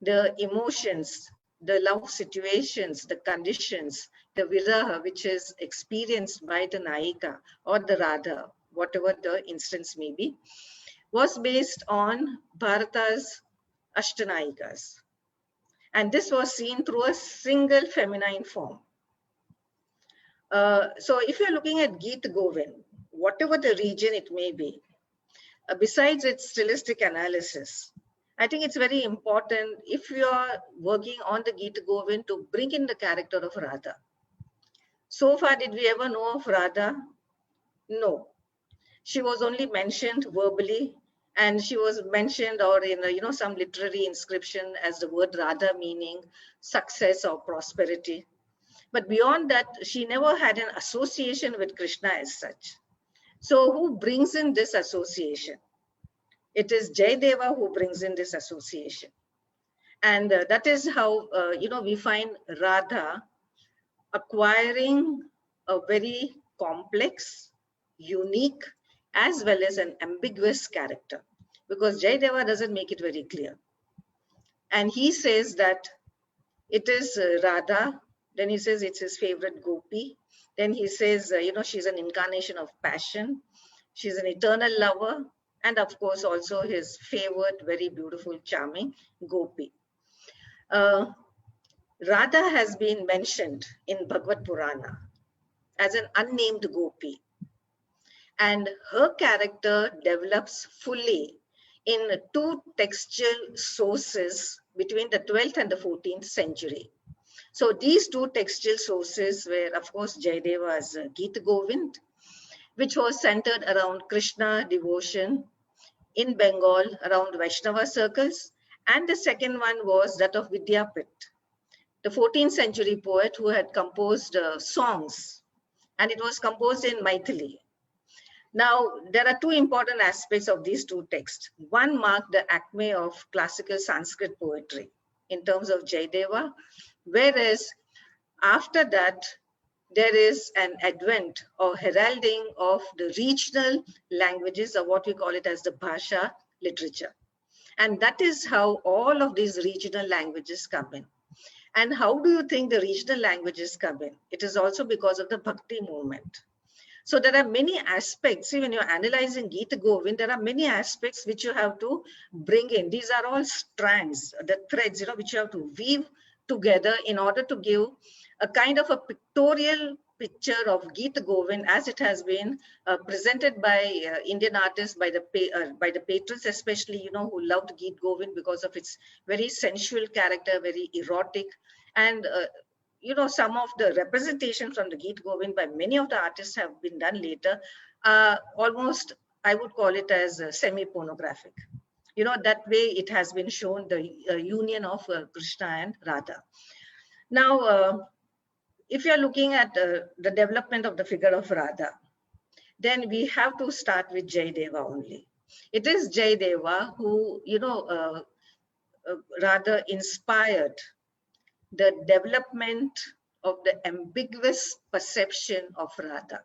the emotions, the love situations, the conditions, the viraha, which is experienced by the Naika or the Radha, whatever the instance may be, was based on Bharata's Ashtanayikas. And this was seen through a single feminine form. So if you're looking at Gita Govinda, whatever the region it may be, besides its stylistic analysis, I think it's very important, if you are working on the Gita Govinda, to bring in the character of Radha. So far, did we ever know of Radha? No. She was only mentioned verbally, and she was mentioned, or in some literary inscription, as the word Radha, meaning success or prosperity. But beyond that, she never had an association with Krishna as such. So who brings in this association? It is Jayadeva who brings in this association. And that is how, we find Radha acquiring a very complex, unique, as well as an ambiguous character. Because Jayadeva doesn't make it very clear. And he says that it is Radha. Then he says it's his favorite gopi. Then he says, she's an incarnation of passion. She's an eternal lover. And of course, also his favorite, very beautiful, charming gopi. Radha has been mentioned in Bhagavad Purana as an unnamed gopi. And her character develops fully in two textual sources between the 12th and the 14th century. So these two textual sources were, of course, Jayadeva's Gita Govinda, which was centered around Krishna devotion in Bengal, around Vaishnava circles. And the second one was that of Vidyapit, the 14th century poet who had composed songs, and it was composed in Maithili. Now, there are two important aspects of these two texts. One marked the acme of classical Sanskrit poetry in terms of Jayadeva, whereas after that, there is an advent or heralding of the regional languages, or what we call it as the Bhasha literature. And that is how all of these regional languages come in. And how do you think the regional languages come in? It is also because of the Bhakti movement. So there are many aspects. See, when you're analyzing Gita Govinda, there are many aspects which you have to bring in. These are all strands, the threads, which you have to weave together in order to give a kind of a pictorial picture of Gita Govinda as it has been presented by Indian artists, by the patrons, especially, who loved Gita Govinda because of its very sensual character, very erotic, and some of the representation from the Gita Govinda by many of the artists have been done later, almost, I would call it as semi-pornographic. That way it has been shown the union of Krishna and Radha. Now, if you're looking at the development of the figure of Radha, then we have to start with Jayadeva only. It is Jayadeva who, rather inspired the development of the ambiguous perception of Radha.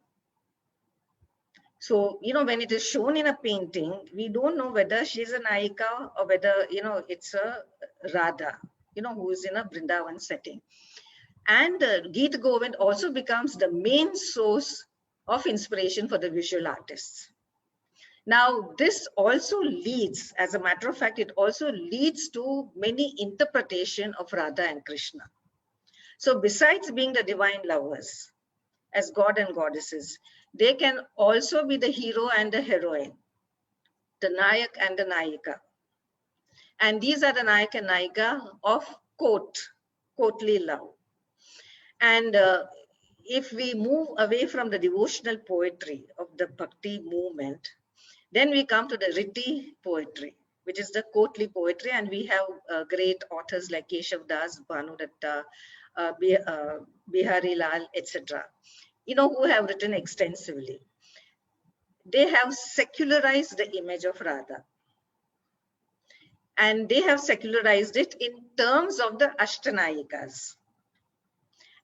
So, when it is shown in a painting, we don't know whether she's a Naika or whether, it's a Radha, who is in a Vrindavan setting. And Gita Govinda also becomes the main source of inspiration for the visual artists. Now, this also leads, as a matter of fact, it also leads to many interpretations of Radha and Krishna. So besides being the divine lovers, as God and goddesses, they can also be the hero and the heroine, the Nayak and the Nayika. And these are the Nayak and Nayika of courtly love. And if we move away from the devotional poetry of the Bhakti movement, then we come to the Ritty Poetry, which is the courtly poetry, and we have great authors like Keshav Das, Bhanudatta, Bihari Lal, etc., who have written extensively. They have secularized the image of Radha. And they have secularized it in terms of the Ashtanayikas.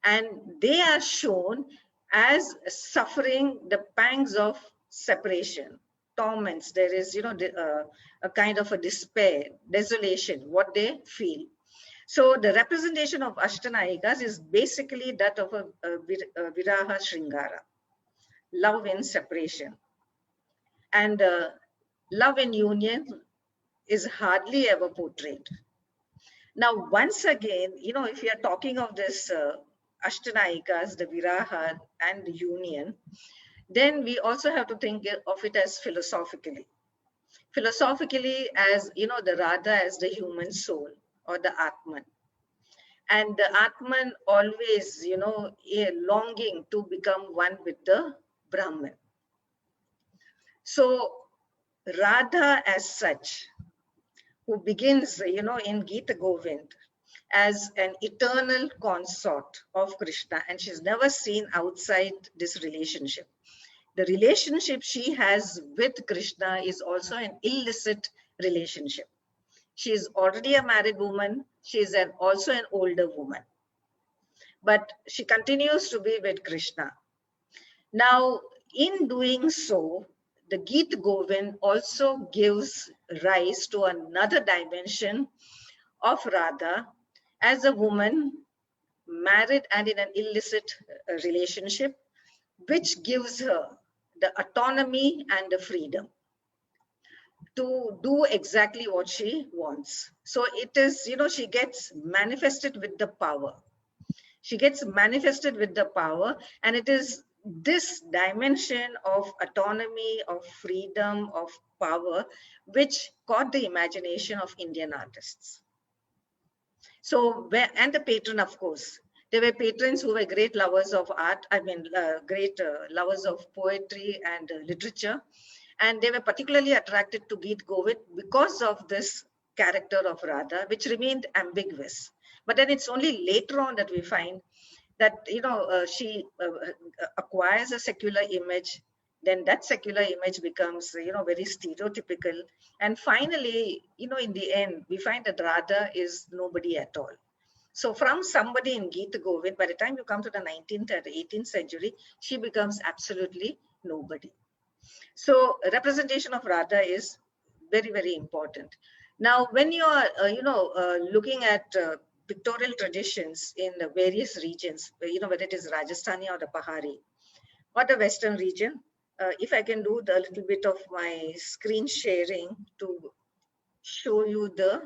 And they are shown as suffering the pangs of separation, torments. There is, a kind of a despair, desolation, what they feel. So the representation of Ashtanayikas is basically that of a Viraha Shringara, love in separation. And love in union is hardly ever portrayed. Now, once again, if you are talking of this Ashtanayikas, the Viraha and the union, then we also have to think of it as philosophically. Philosophically as, the Radha as the human soul or the Atman. And the Atman always, longing to become one with the Brahman. So Radha as such, who begins, in Gita Govinda as an eternal consort of Krishna, and she's never seen outside this relationship. The relationship she has with Krishna is also an illicit relationship. She is already a married woman. She is also an older woman. But she continues to be with Krishna. Now, in doing so, the Gita Govinda also gives rise to another dimension of Radha as a woman married and in an illicit relationship, which gives her the autonomy and the freedom to do exactly what she wants. So it is, she gets manifested with the power. She gets manifested with the power, and it is this dimension of autonomy, of freedom, of power, which caught the imagination of Indian artists. So, and the patron, of course. There were patrons who were great lovers of art, great lovers of poetry and literature. And they were particularly attracted to Gita Govinda because of this character of Radha, which remained ambiguous. But then it's only later on that we find that, she acquires a secular image, then that secular image becomes, very stereotypical. And finally, in the end, we find that Radha is nobody at all. So from somebody in Gita Govinda, by the time you come to the 19th or 18th century, she becomes absolutely nobody. So representation of Radha is very, very important. Now, when you are, looking at pictorial traditions in the various regions, whether it is Rajasthani or the Pahari or the Western region, if I can do the little bit of my screen sharing to show you the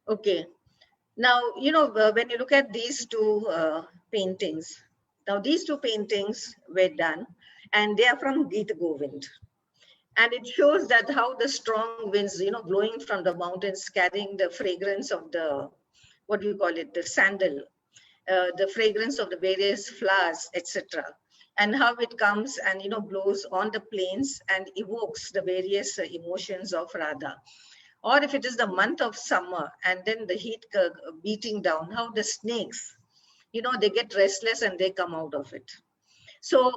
okay. Now, when you look at these two paintings, now these two paintings were done and they are from Gita Govinda. And it shows that how the strong winds, blowing from the mountains, carrying the fragrance of the, what do you call it, the sandal, the fragrance of the various flowers, etc. And how it comes and, blows on the plains and evokes the various emotions of Radha. Or if it is the month of summer and then the heat beating down, how the snakes, they get restless and they come out of it. So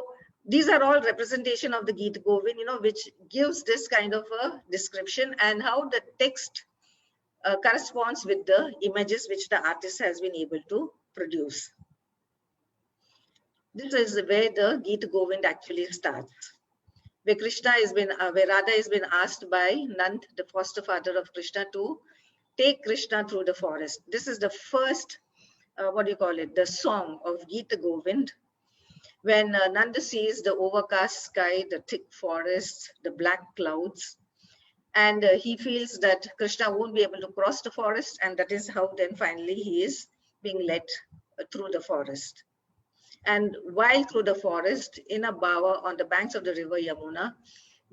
these are all representation of the Gita Govinda, which gives this kind of a description and how the text corresponds with the images which the artist has been able to produce. This is where the Gita Govinda actually starts, where Krishna has been, where Radha has been asked by Nand, the foster father of Krishna, to take Krishna through the forest. This is the first, the song of Gita Govinda. When Nanda sees the overcast sky, the thick forests, the black clouds, and he feels that Krishna won't be able to cross the forest, and that is how then finally he is being led through the forest. And while through the forest, in a bower on the banks of the river Yamuna,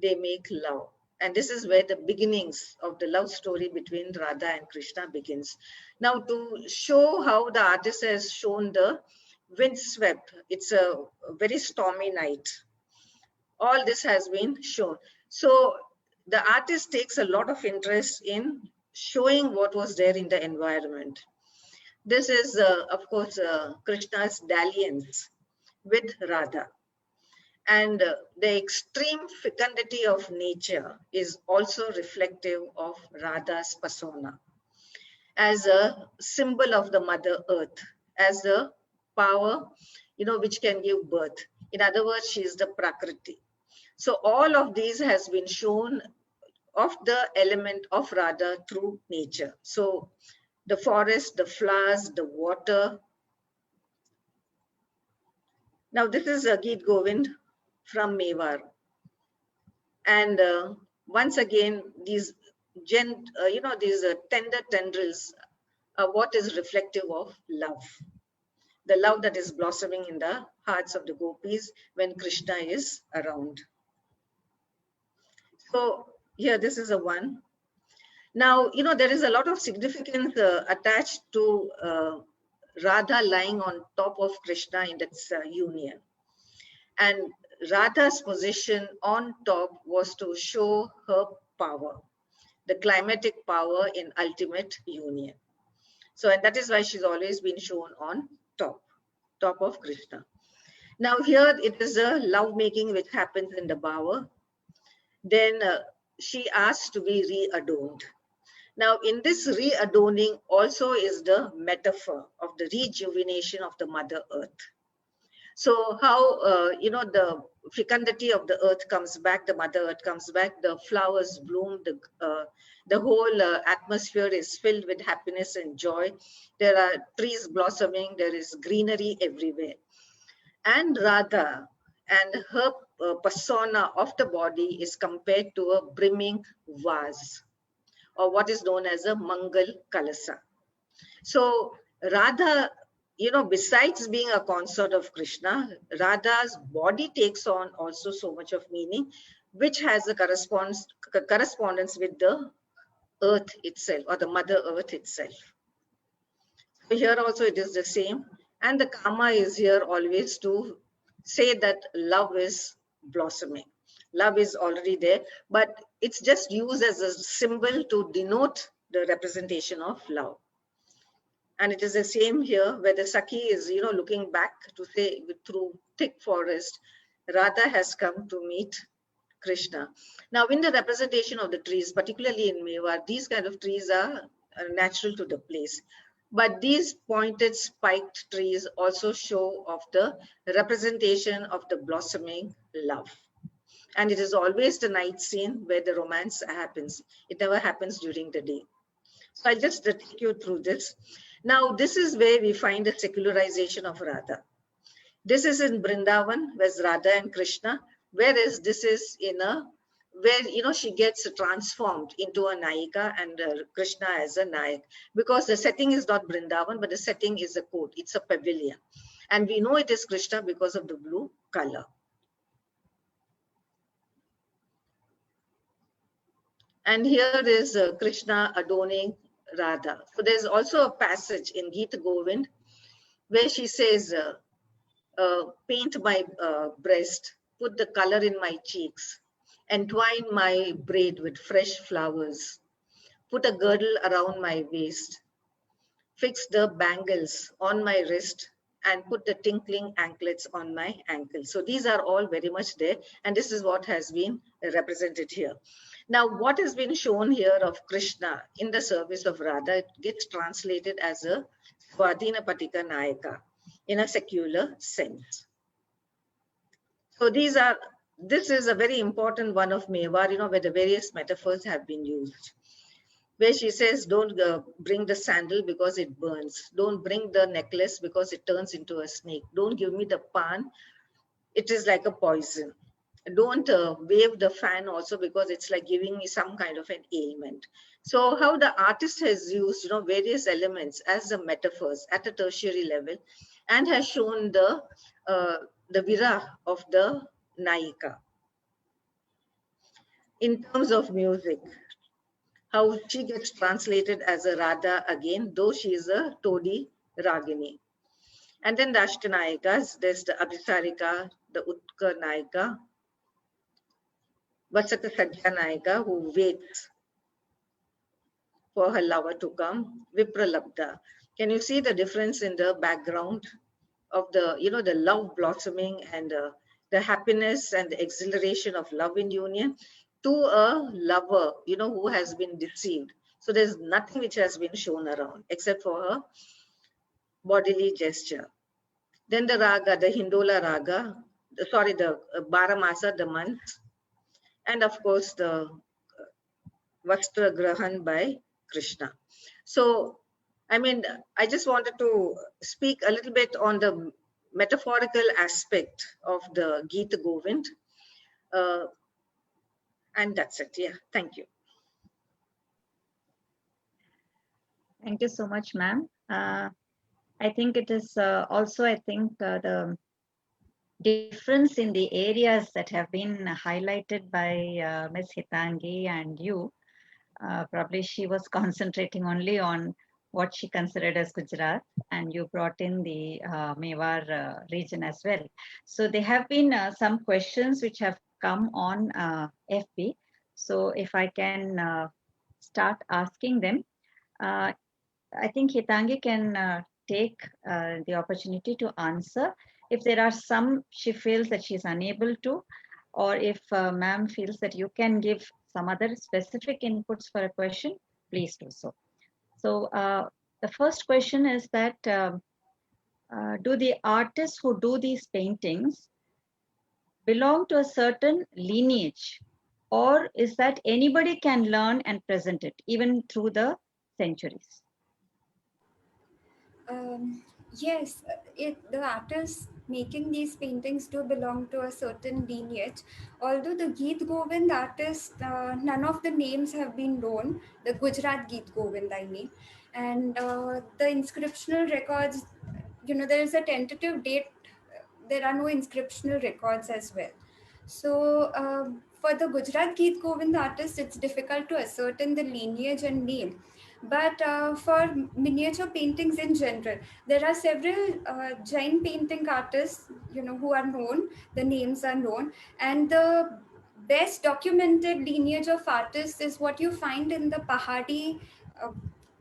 they make love. And this is where the beginnings of the love story between Radha and Krishna begins. Now, to show how the artist has shown the windswept, it's a very stormy night. All this has been shown. So the artist takes a lot of interest in showing what was there in the environment. This is, of course, Krishna's dalliance with Radha. And the extreme fecundity of nature is also reflective of Radha's persona as a symbol of the Mother Earth, as a power, which can give birth. In other words, she is the Prakriti. So all of these has been shown of the element of Radha through nature. So the forest, the flowers, the water. Now this is a Gita Govinda from Mewar. And once again, these tender tendrils are what is reflective of love. The love that is blossoming in the hearts of the gopis when Krishna is around. So here, this is a one. Now, there is a lot of significance attached to Radha lying on top of Krishna in that union. And Radha's position on top was to show her power, the climatic power in ultimate union. So, and that is why she's always been shown on top of Krishna. Now here it is a love making which happens in the bower. Then she asks to be re-adorned. Now in this re-adorning also is the metaphor of the rejuvenation of the Mother Earth. So how, the fecundity of the earth comes back, the Mother Earth comes back, the flowers bloom, the whole atmosphere is filled with happiness and joy. There are trees blossoming, there is greenery everywhere. And Radha and her persona of the body is compared to a brimming vase, or what is known as a Mangal Kalasa. So Radha, besides being a consort of Krishna, Radha's body takes on also so much of meaning, which has a correspondence with the earth itself, or the Mother Earth itself. So here also it is the same. And the Kama is here always to say that love is blossoming. Love is already there, but it's just used as a symbol to denote the representation of love. And it is the same here where the Sakhi is, looking back to say through thick forest, Radha has come to meet Krishna. Now in the representation of the trees, particularly in Mewar, these kind of trees are natural to the place. But these pointed spiked trees also show of the representation of the blossoming love. And it is always the night scene where the romance happens. It never happens during the day. So I'll just take you through this. Now, this is where we find the secularization of Radha. This is in Vrindavan, where's Radha and Krishna, whereas this is in where, she gets transformed into a Nayika and Krishna as a Nayak. Because the setting is not Vrindavan, but the setting is a court, it's a pavilion. And we know it is Krishna because of the blue color. And here is Krishna adorning Radha. So there's also a passage in Gita Govinda where she says, paint my breast, put the color in my cheeks, entwine my braid with fresh flowers, put a girdle around my waist, fix the bangles on my wrist, and put the tinkling anklets on my ankle. So these are all very much there, and this is what has been represented here. Now, what has been shown here of Krishna in the service of Radha, it gets translated as a Swadhina Patika Nayaka in a secular sense. So this is a very important one of Mewar, where the various metaphors have been used. Where she says, don't bring the sandal because it burns. Don't bring the necklace because it turns into a snake. Don't give me the pan. It is like a poison. don't wave the fan also, because it's like giving me some kind of an ailment. So how the artist has used, various elements as the metaphors at a tertiary level, and has shown the vira of the naika in terms of music, how she gets translated as a Radha again, though she is a Todi Ragini. And then the Ashtanayikas, there's the Abhisarika, the Utka Nayika, Vatsaka Sadhya Nayika, who waits for her lover to come, Vipralabdha. Can you see the difference in the background of the love blossoming and the happiness and the exhilaration of love in union to a lover, who has been deceived. So there's nothing which has been shown around except for her bodily gesture. Then the raga, the Hindola raga, the Baramasa, the months, and of course the Vastra Grahan by Krishna. So, I just wanted to speak a little bit on the metaphorical aspect of the Gita Govind. And that's it. Yeah, thank you. Thank you so much, ma'am. I think it is also, the difference in the areas that have been highlighted by Ms. Hitangi and you. Probably she was concentrating only on what she considered as Gujarat, and you brought in the Mewar region as well. So there have been some questions which have come on FB. So if I can start asking them, uh, I think Hitangi can take the opportunity to answer. If there are some she feels that she is unable to, or if ma'am feels that you can give some other specific inputs for a question, please do so. So the first question is that do the artists who do these paintings belong to a certain lineage, or is that anybody can learn and present it even through the centuries? Yes, the artists making these paintings do belong to a certain lineage. Although the Gita Govind artist, none of the names have been known, the Gujarat Gita Govind, I mean. And the inscriptional records, there is a tentative date, there are no inscriptional records as well. So, for the Gujarat Gita Govind artist, it's difficult to ascertain the lineage and name. But for miniature paintings in general, there are several Jain painting artists, who are known. The names are known, and the best documented lineage of artists is what you find in the Pahadi uh,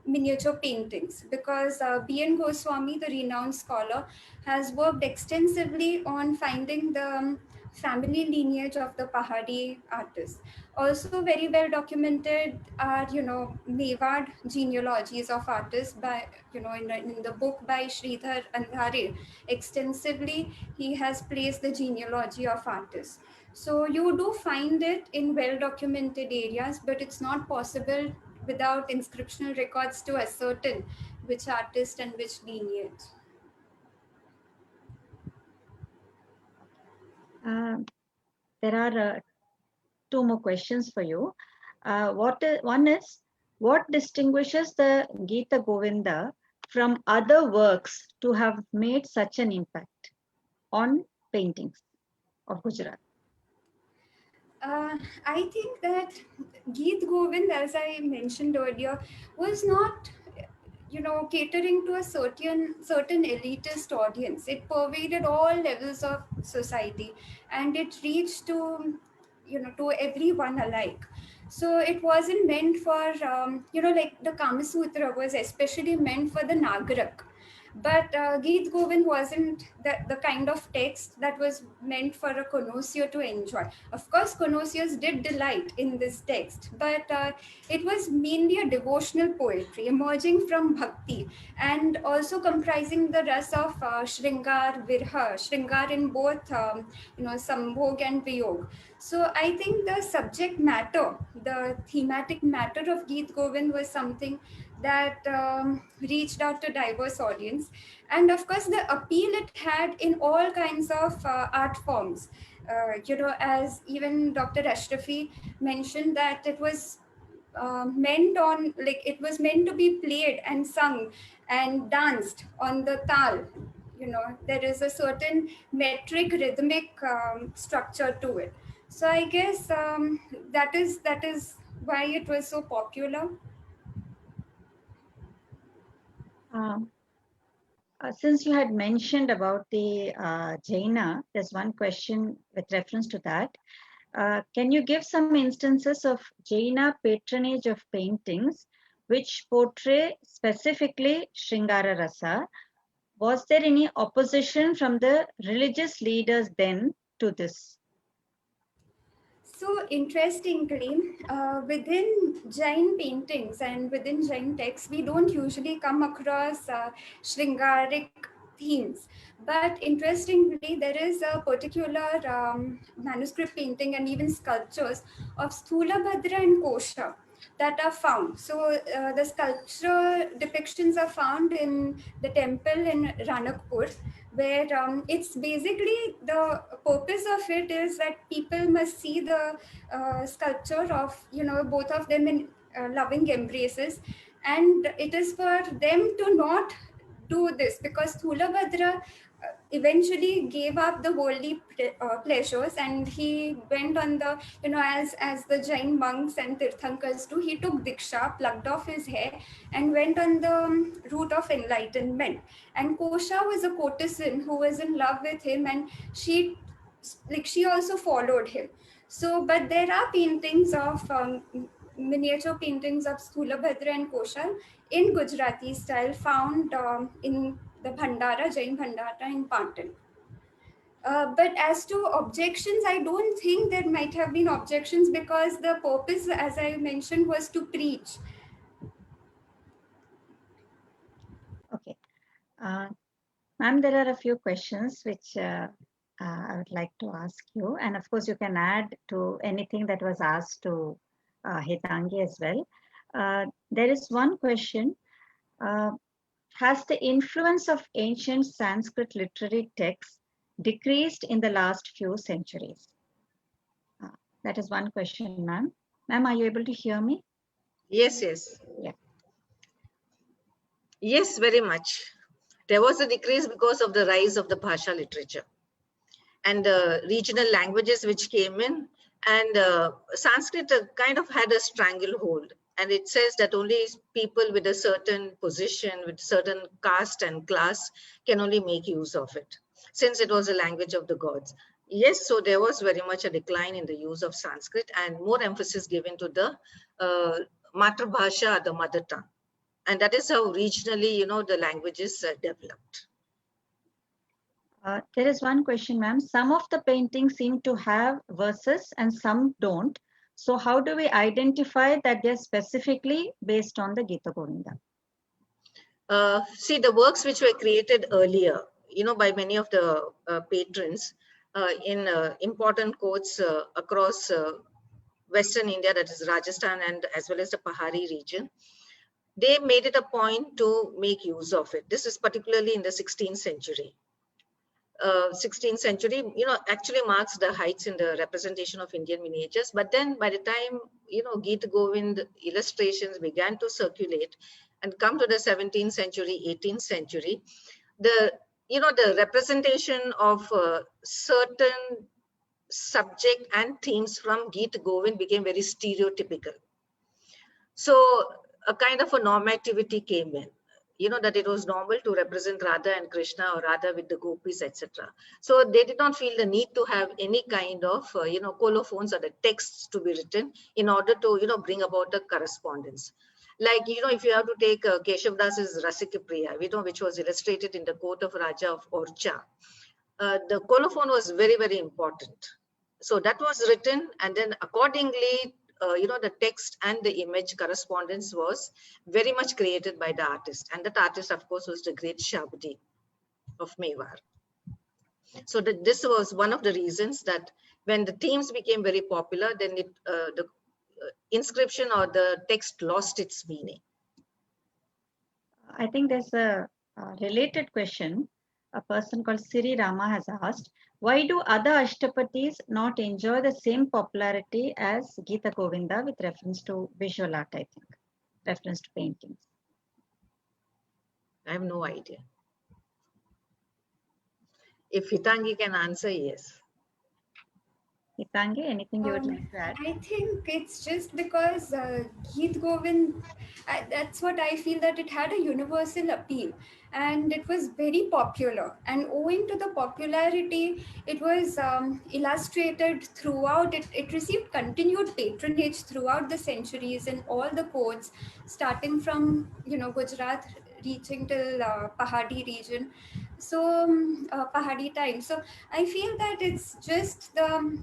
miniature paintings, because B.N. Goswami, the renowned scholar, has worked extensively on finding the family lineage of the Pahadi artists. Also, very well documented are, Mewad genealogies of artists by, in the book by Sridhar Andhare. Extensively, he has placed the genealogy of artists. So you do find it in well documented areas, but it's not possible without inscriptional records to ascertain which artist and which lineage. There are two more questions for you. One is, what distinguishes the Gita Govinda from other works to have made such an impact on paintings of Gujarat? I think that Geet Govind, as I mentioned earlier, was not, catering to a certain elitist audience. It pervaded all levels of society, and it reached to everyone alike. So it wasn't meant for like the Kama Sutra was especially meant for the Nagarak. But Geet Govind wasn't the kind of text that was meant for a connoisseur to enjoy. Of course, connoisseurs did delight in this text, but it was mainly a devotional poetry emerging from bhakti, and also comprising the ras of Shringar, Virha, Shringar in both, Sambhog and Viyog. So I think the subject matter, the thematic matter of Geet Govind was something that reached out to diverse audience, and of course the appeal it had in all kinds of art forms. As even Dr. Ashrafi mentioned that it was meant on, like it was meant to be played and sung and danced on the tal. There is a certain metric rhythmic structure to it. So I guess that is why it was so popular. Um, since you had mentioned about the Jaina, there's one question with reference to that. Can you give some instances of Jaina patronage of paintings which portray specifically Shringara Rasa? Was there any opposition from the religious leaders then to this? So interestingly, within Jain paintings and within Jain texts, we don't usually come across Shringaric themes. But interestingly, there is a particular manuscript painting and even sculptures of Sthula Bhadra and Kosha that are found. So the sculpture depictions are found in the temple in Ranakpur, where it's basically the purpose of it is that people must see the sculpture of both of them in loving embraces, and it is for them to not do this because Thulabhadra eventually gave up the worldly pleasures, and he went on the, as the Jain monks and Tirthankars do, he took Diksha, plucked off his hair, and went on the route of enlightenment. And Kosha was a courtesan who was in love with him, and she also followed him. So, but there are paintings of miniature paintings of Sthulabhadra and Kosha in Gujarati style found in the Bhandara, Jain Bhandara in Patan. But as to objections, I don't think there might have been objections because the purpose, as I mentioned, was to preach. Okay. Ma'am, there are a few questions which I would like to ask you. And of course, you can add to anything that was asked to Hitangi as well. There is one question. Has the influence of ancient Sanskrit literary texts decreased in the last few centuries? That is one question, ma'am. Ma'am, are you able to hear me? Yes, yes. Yeah. Yes, very much. There was a decrease because of the rise of the Bhasha literature and the regional languages which came in, and Sanskrit kind of had a stranglehold, and it says that only people with a certain position, with certain caste and class can only make use of it, since it was a language of the gods. Yes, so there was very much a decline in the use of Sanskrit and more emphasis given to the Matrabhasha, the mother tongue. And that is how regionally, the languages developed. There is one question, ma'am. Some of the paintings seem to have verses and some don't. So how do we identify that they're specifically based on the Gita Govinda? See, the works which were created earlier, by many of the patrons in important courts across Western India, that is Rajasthan and as well as the Pahari region, they made it a point to make use of it. This is particularly in the 16th century. 16th century, actually marks the heights in the representation of Indian miniatures. But then by the time, Gita Govinda illustrations began to circulate and come to the 17th century, 18th century, the representation of certain subject and themes from Gita Govinda became very stereotypical. So a kind of a normativity came in, that it was normal to represent Radha and Krishna or Radha with the gopis, etc. So they did not feel the need to have any kind of, colophons or the texts to be written in order to, bring about the correspondence. Like, if you have to take Keshav Das's Rasika Priya, which was illustrated in the court of Raja of Orcha, the colophon was very, very important. So that was written, and then accordingly, the text and the image correspondence was very much created by the artist. And that artist, of course, was the great Shabdi of Mewar. So this was one of the reasons that when the themes became very popular, then the inscription or the text lost its meaning. I think there's a related question. A person called Siri Rama has asked, why do other Ashtapatis not enjoy the same popularity as Gita Govinda with reference to visual art, I think, reference to paintings? I have no idea. If Hitangi can answer, yes. Hitangi, anything you would like to add? I think it's just because Gheet Govind, that's what I feel, that it had a universal appeal and it was very popular. And owing to the popularity, it was illustrated throughout. It received continued patronage throughout the centuries in all the courts, starting from Gujarat, reaching till Pahadi region. So Pahadi time. So I feel that it's just the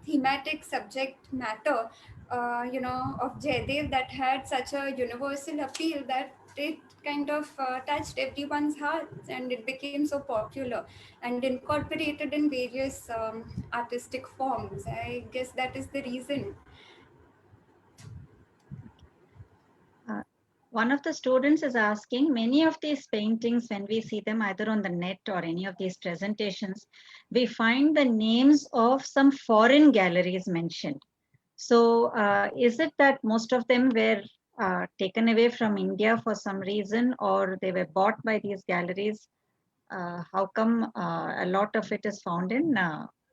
thematic subject matter, of Jaydev that had such a universal appeal that it kind of touched everyone's hearts and it became so popular and incorporated in various artistic forms. I guess that is the reason. One of the students is asking, many of these paintings, when we see them either on the net or any of these presentations, we find the names of some foreign galleries mentioned. So is it that most of them were taken away from India for some reason, or they were bought by these galleries? How come a lot of it is found in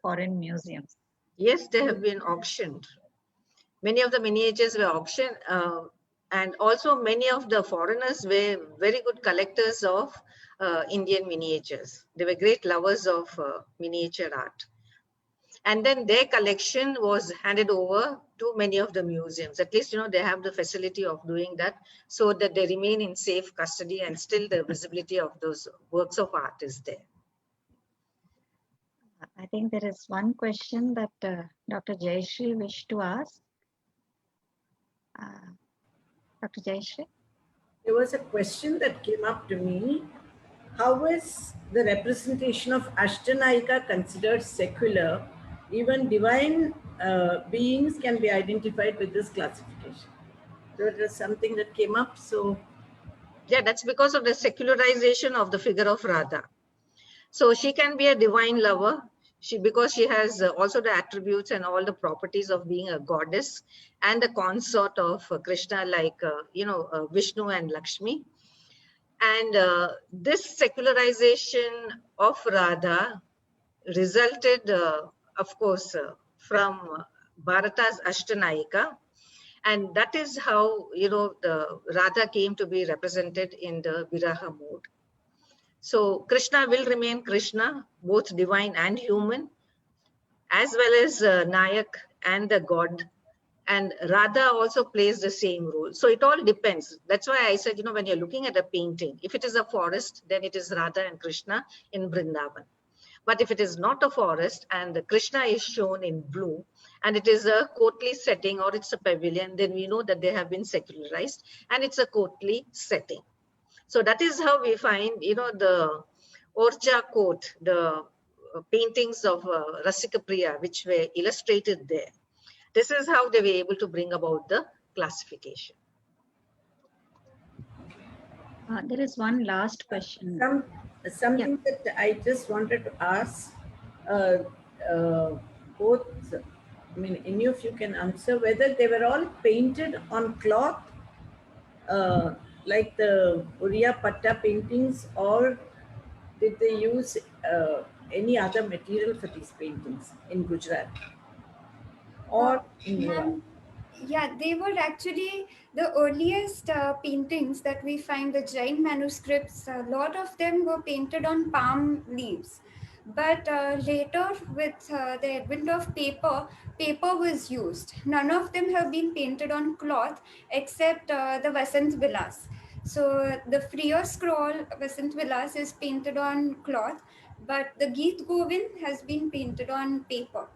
foreign museums? Yes, they have been auctioned. Many of the miniatures were auctioned, and also many of the foreigners were very good collectors of Indian miniatures. They were great lovers of miniature art. And then their collection was handed over to many of the museums. At least, they have the facility of doing that so that they remain in safe custody and still the visibility of those works of art is there. I think there is one question that Dr. Jayashree wished to ask. Dr. Jayashree? There was a question that came up to me. How is the representation of Ashtanayika considered secular? Even divine beings can be identified with this classification. There was something that came up. So, yeah, that's because of the secularization of the figure of Radha. So she can be a divine lover. Because she has also the attributes and all the properties of being a goddess and the consort of Krishna, like Vishnu and Lakshmi. And this secularization of Radha resulted, of course, from Bharata's Ashtanayika. And that is how, the Radha came to be represented in the Viraha mode. So Krishna will remain Krishna, both divine and human, as well as Nayak and the god. And Radha also plays the same role. So it all depends. That's why I said, when you're looking at a painting, if it is a forest, then it is Radha and Krishna in Vrindavan. But if it is not a forest and Krishna is shown in blue and it is a courtly setting or it's a pavilion, then we know that they have been secularized and it's a courtly setting. So that is how we find, the Orcha court, the paintings of Rasika Priya, which were illustrated there. This is how they were able to bring about the classification. There is one last question. Something that I just wanted to ask, both, any of you can answer whether they were all painted on cloth, like the Uriya Patta paintings, or did they use any other material for these paintings in Gujarat or in Mewar? Yeah, they were actually the earliest paintings that we find, the Jain manuscripts. A lot of them were painted on palm leaves. But later, with the advent of paper was used. None of them have been painted on cloth except the Vasant Vilas. So the freer scroll Vasant Vilas is painted on cloth, but the Gita Govinda has been painted on paper.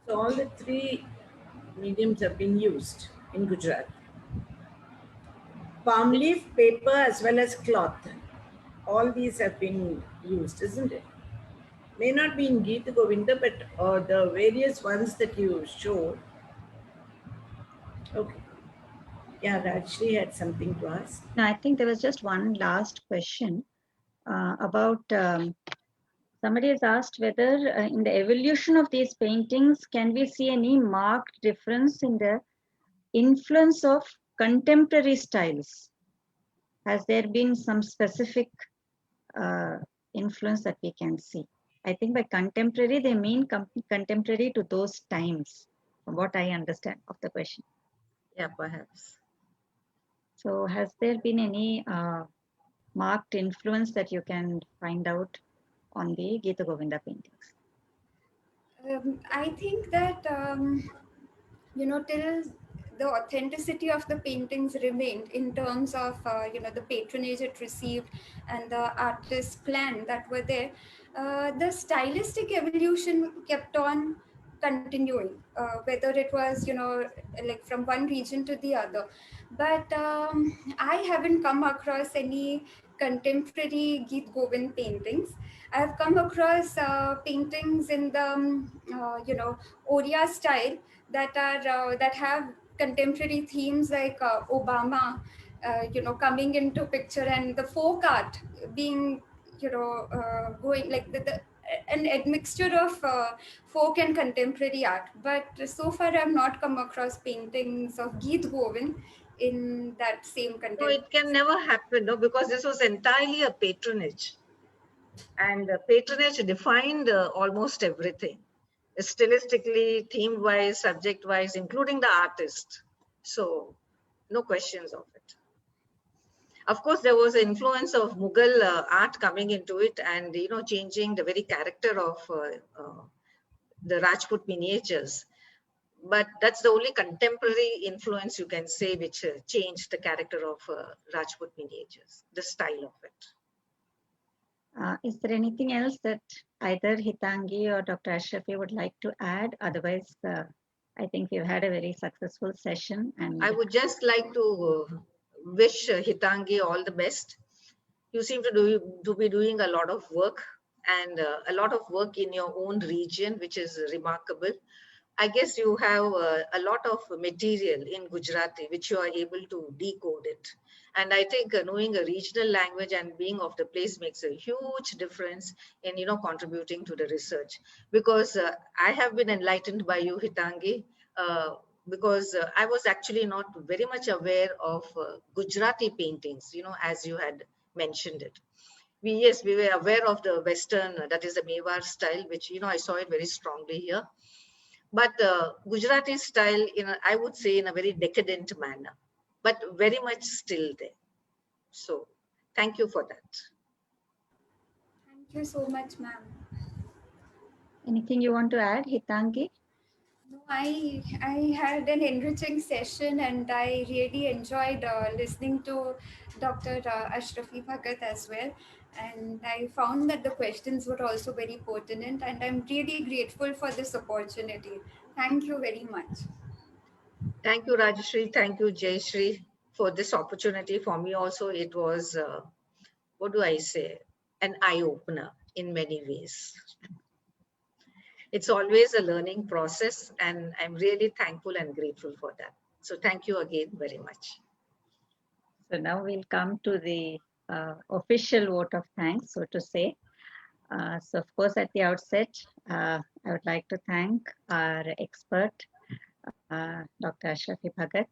So all the three mediums have been used in Gujarat. Palm leaf, paper, as well as cloth. All these have been used, isn't it? May not be in Gita Govinda, but the various ones that you showed. Okay. Yeah, Rajshri had something to ask. No, I think there was just one last question about somebody has asked whether in the evolution of these paintings, can we see any marked difference in the influence of contemporary styles? Has there been some specific influence that we can see? I think by contemporary, they mean contemporary to those times, from what I understand of the question. Yeah, perhaps. So has there been any marked influence that you can find out on the Gita Govinda paintings? I think that till the authenticity of the paintings remained in terms of the patronage it received and the artist's plan that were there, the stylistic evolution kept on continuing, whether it was like from one region to the other. But I haven't come across any contemporary Gita Govind paintings. I've come across paintings in the Oriya style that have contemporary themes like Obama, coming into picture, and the folk art being, going like an admixture of folk and contemporary art. But so far, I've not come across paintings of Geet Govind in that same No, contemporary. it can never happen, no, because this was entirely a patronage. And patronage defined almost everything, stylistically, theme-wise, subject-wise, including the artist. So, no questions of it. Of course, there was an influence of Mughal art coming into it, and changing the very character of the Rajput miniatures. But that's the only contemporary influence you can say which changed the character of Rajput miniatures, the style of it. Is there anything else that either Hitangi or Dr. Ashrafi would like to add? Otherwise, I think we've had a very successful session. And I would just like to wish Hitangi all the best. You seem to be doing a lot of work, and a lot of work in your own region, which is remarkable. I guess you have a lot of material in Gujarati, which you are able to decode it. And I think knowing a regional language and being of the place makes a huge difference in, contributing to the research. Because I have been enlightened by you, Hitangi, because I was actually not very much aware of Gujarati paintings, as you had mentioned it. Yes, we were aware of the Western, that is the Mewar style, which, I saw it very strongly here. But Gujarati style, I would say, in a very decadent manner, but very much still there. So thank you for that. Thank you so much, ma'am. anything you want to add, Hitangi? No, I had an enriching session, and I really enjoyed listening to Dr. Ashrafi Bhagat as well. And I found that the questions were also very pertinent, and I'm really grateful for this opportunity. Thank you very much. Thank you, Rajashri. Thank you, Jayashri, for this opportunity. For me also, it was, what do I say, an eye-opener in many ways. It's always a learning process, and I'm really thankful and grateful for that. So thank you again very much. So now we'll come to the official vote of thanks, so to say. So of course, at the outset, I would like to thank our expert, Dr. Ashrafi Bhagat,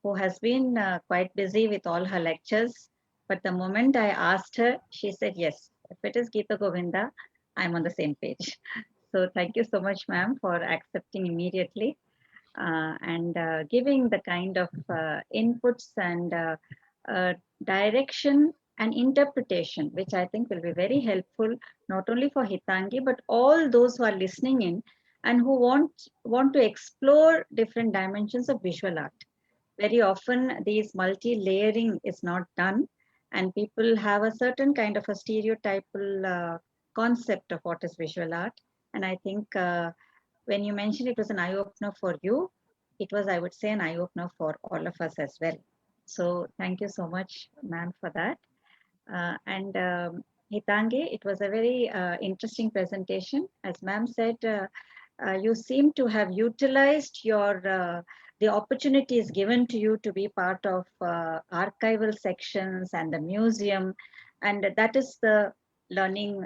who has been quite busy with all her lectures. But the moment I asked her, she said, yes, if it is Gita Govinda, I'm on the same page. So thank you so much, ma'am, for accepting immediately and giving the kind of inputs and direction and interpretation, which I think will be very helpful, not only for Hitangi, but all those who are listening in and who want to explore different dimensions of visual art. Very often, these multi-layering is not done, and people have a certain kind of a stereotypal concept of what is visual art. And I think when you mentioned it was an eye-opener for you, it was, I would say, an eye-opener for all of us as well. So thank you so much, ma'am, for that. And Hitangi, it was a very interesting presentation. As ma'am said, you seem to have utilized your the opportunity is given to you to be part of archival sections and the museum, and that is the learning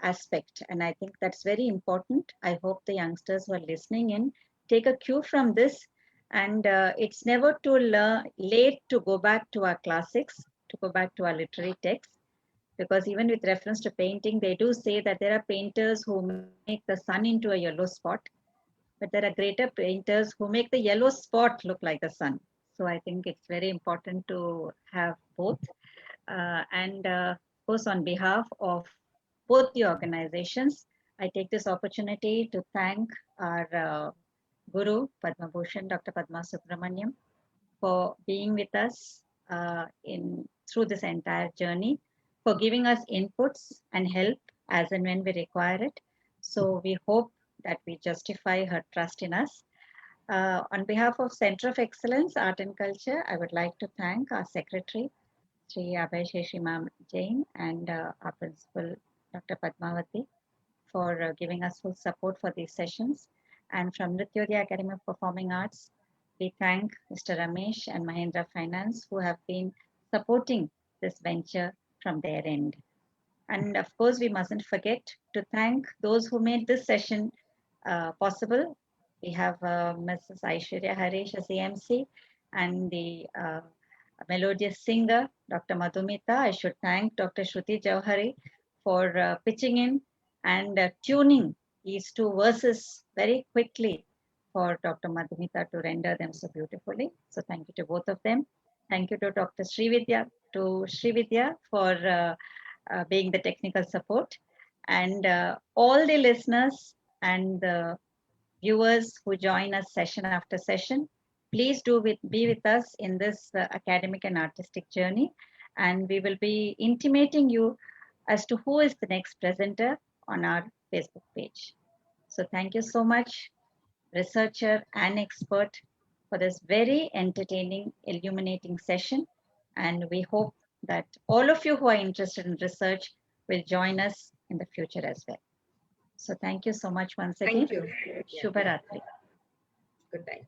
aspect, and I think that's very important. I hope the youngsters who are listening in take a cue from this, and it's never too late to go back to our classics, to go back to our literary texts, because even with reference to painting, they do say that there are painters who make the sun into a yellow spot, but there are greater painters who make the yellow spot look like the sun. So I think it's very important to have both. And of course, on behalf of both the organizations, I take this opportunity to thank our Guru, Padma Bhushan, Dr. Padma Subramaniam, for being with us in through this entire journey, for giving us inputs and help as and when we require it. So we hope that we justify her trust in us. On behalf of Center of Excellence, Art and Culture, I would like to thank our Secretary, Sri Abhay Sheshimam Jain, and our Principal, Dr. Padmavati, for giving us full support for these sessions. And from Nrityodaya Academy of Performing Arts, we thank Mr. Ramesh and Mahendra Finance, who have been supporting this venture from their end. And of course, we mustn't forget to thank those who made this session possible. We have Mrs. Aishwarya Harish as AMC, and the melodious singer, Dr. Madhumita. I should thank Dr. Shruti Jauhari for pitching in and tuning these two verses very quickly for Dr. Madhumita to render them so beautifully. So thank you to both of them. Thank you to Dr. Srividya for being the technical support, and all the listeners and the viewers who join us session after session. Please be with us in this academic and artistic journey, and we will be intimating you as to who is the next presenter on our Facebook page. So thank you so much, researcher and expert, for this very entertaining, illuminating session. And we hope that all of you who are interested in research will join us in the future as well. So thank you so much once again. Thank you. Shubharatri. Good night.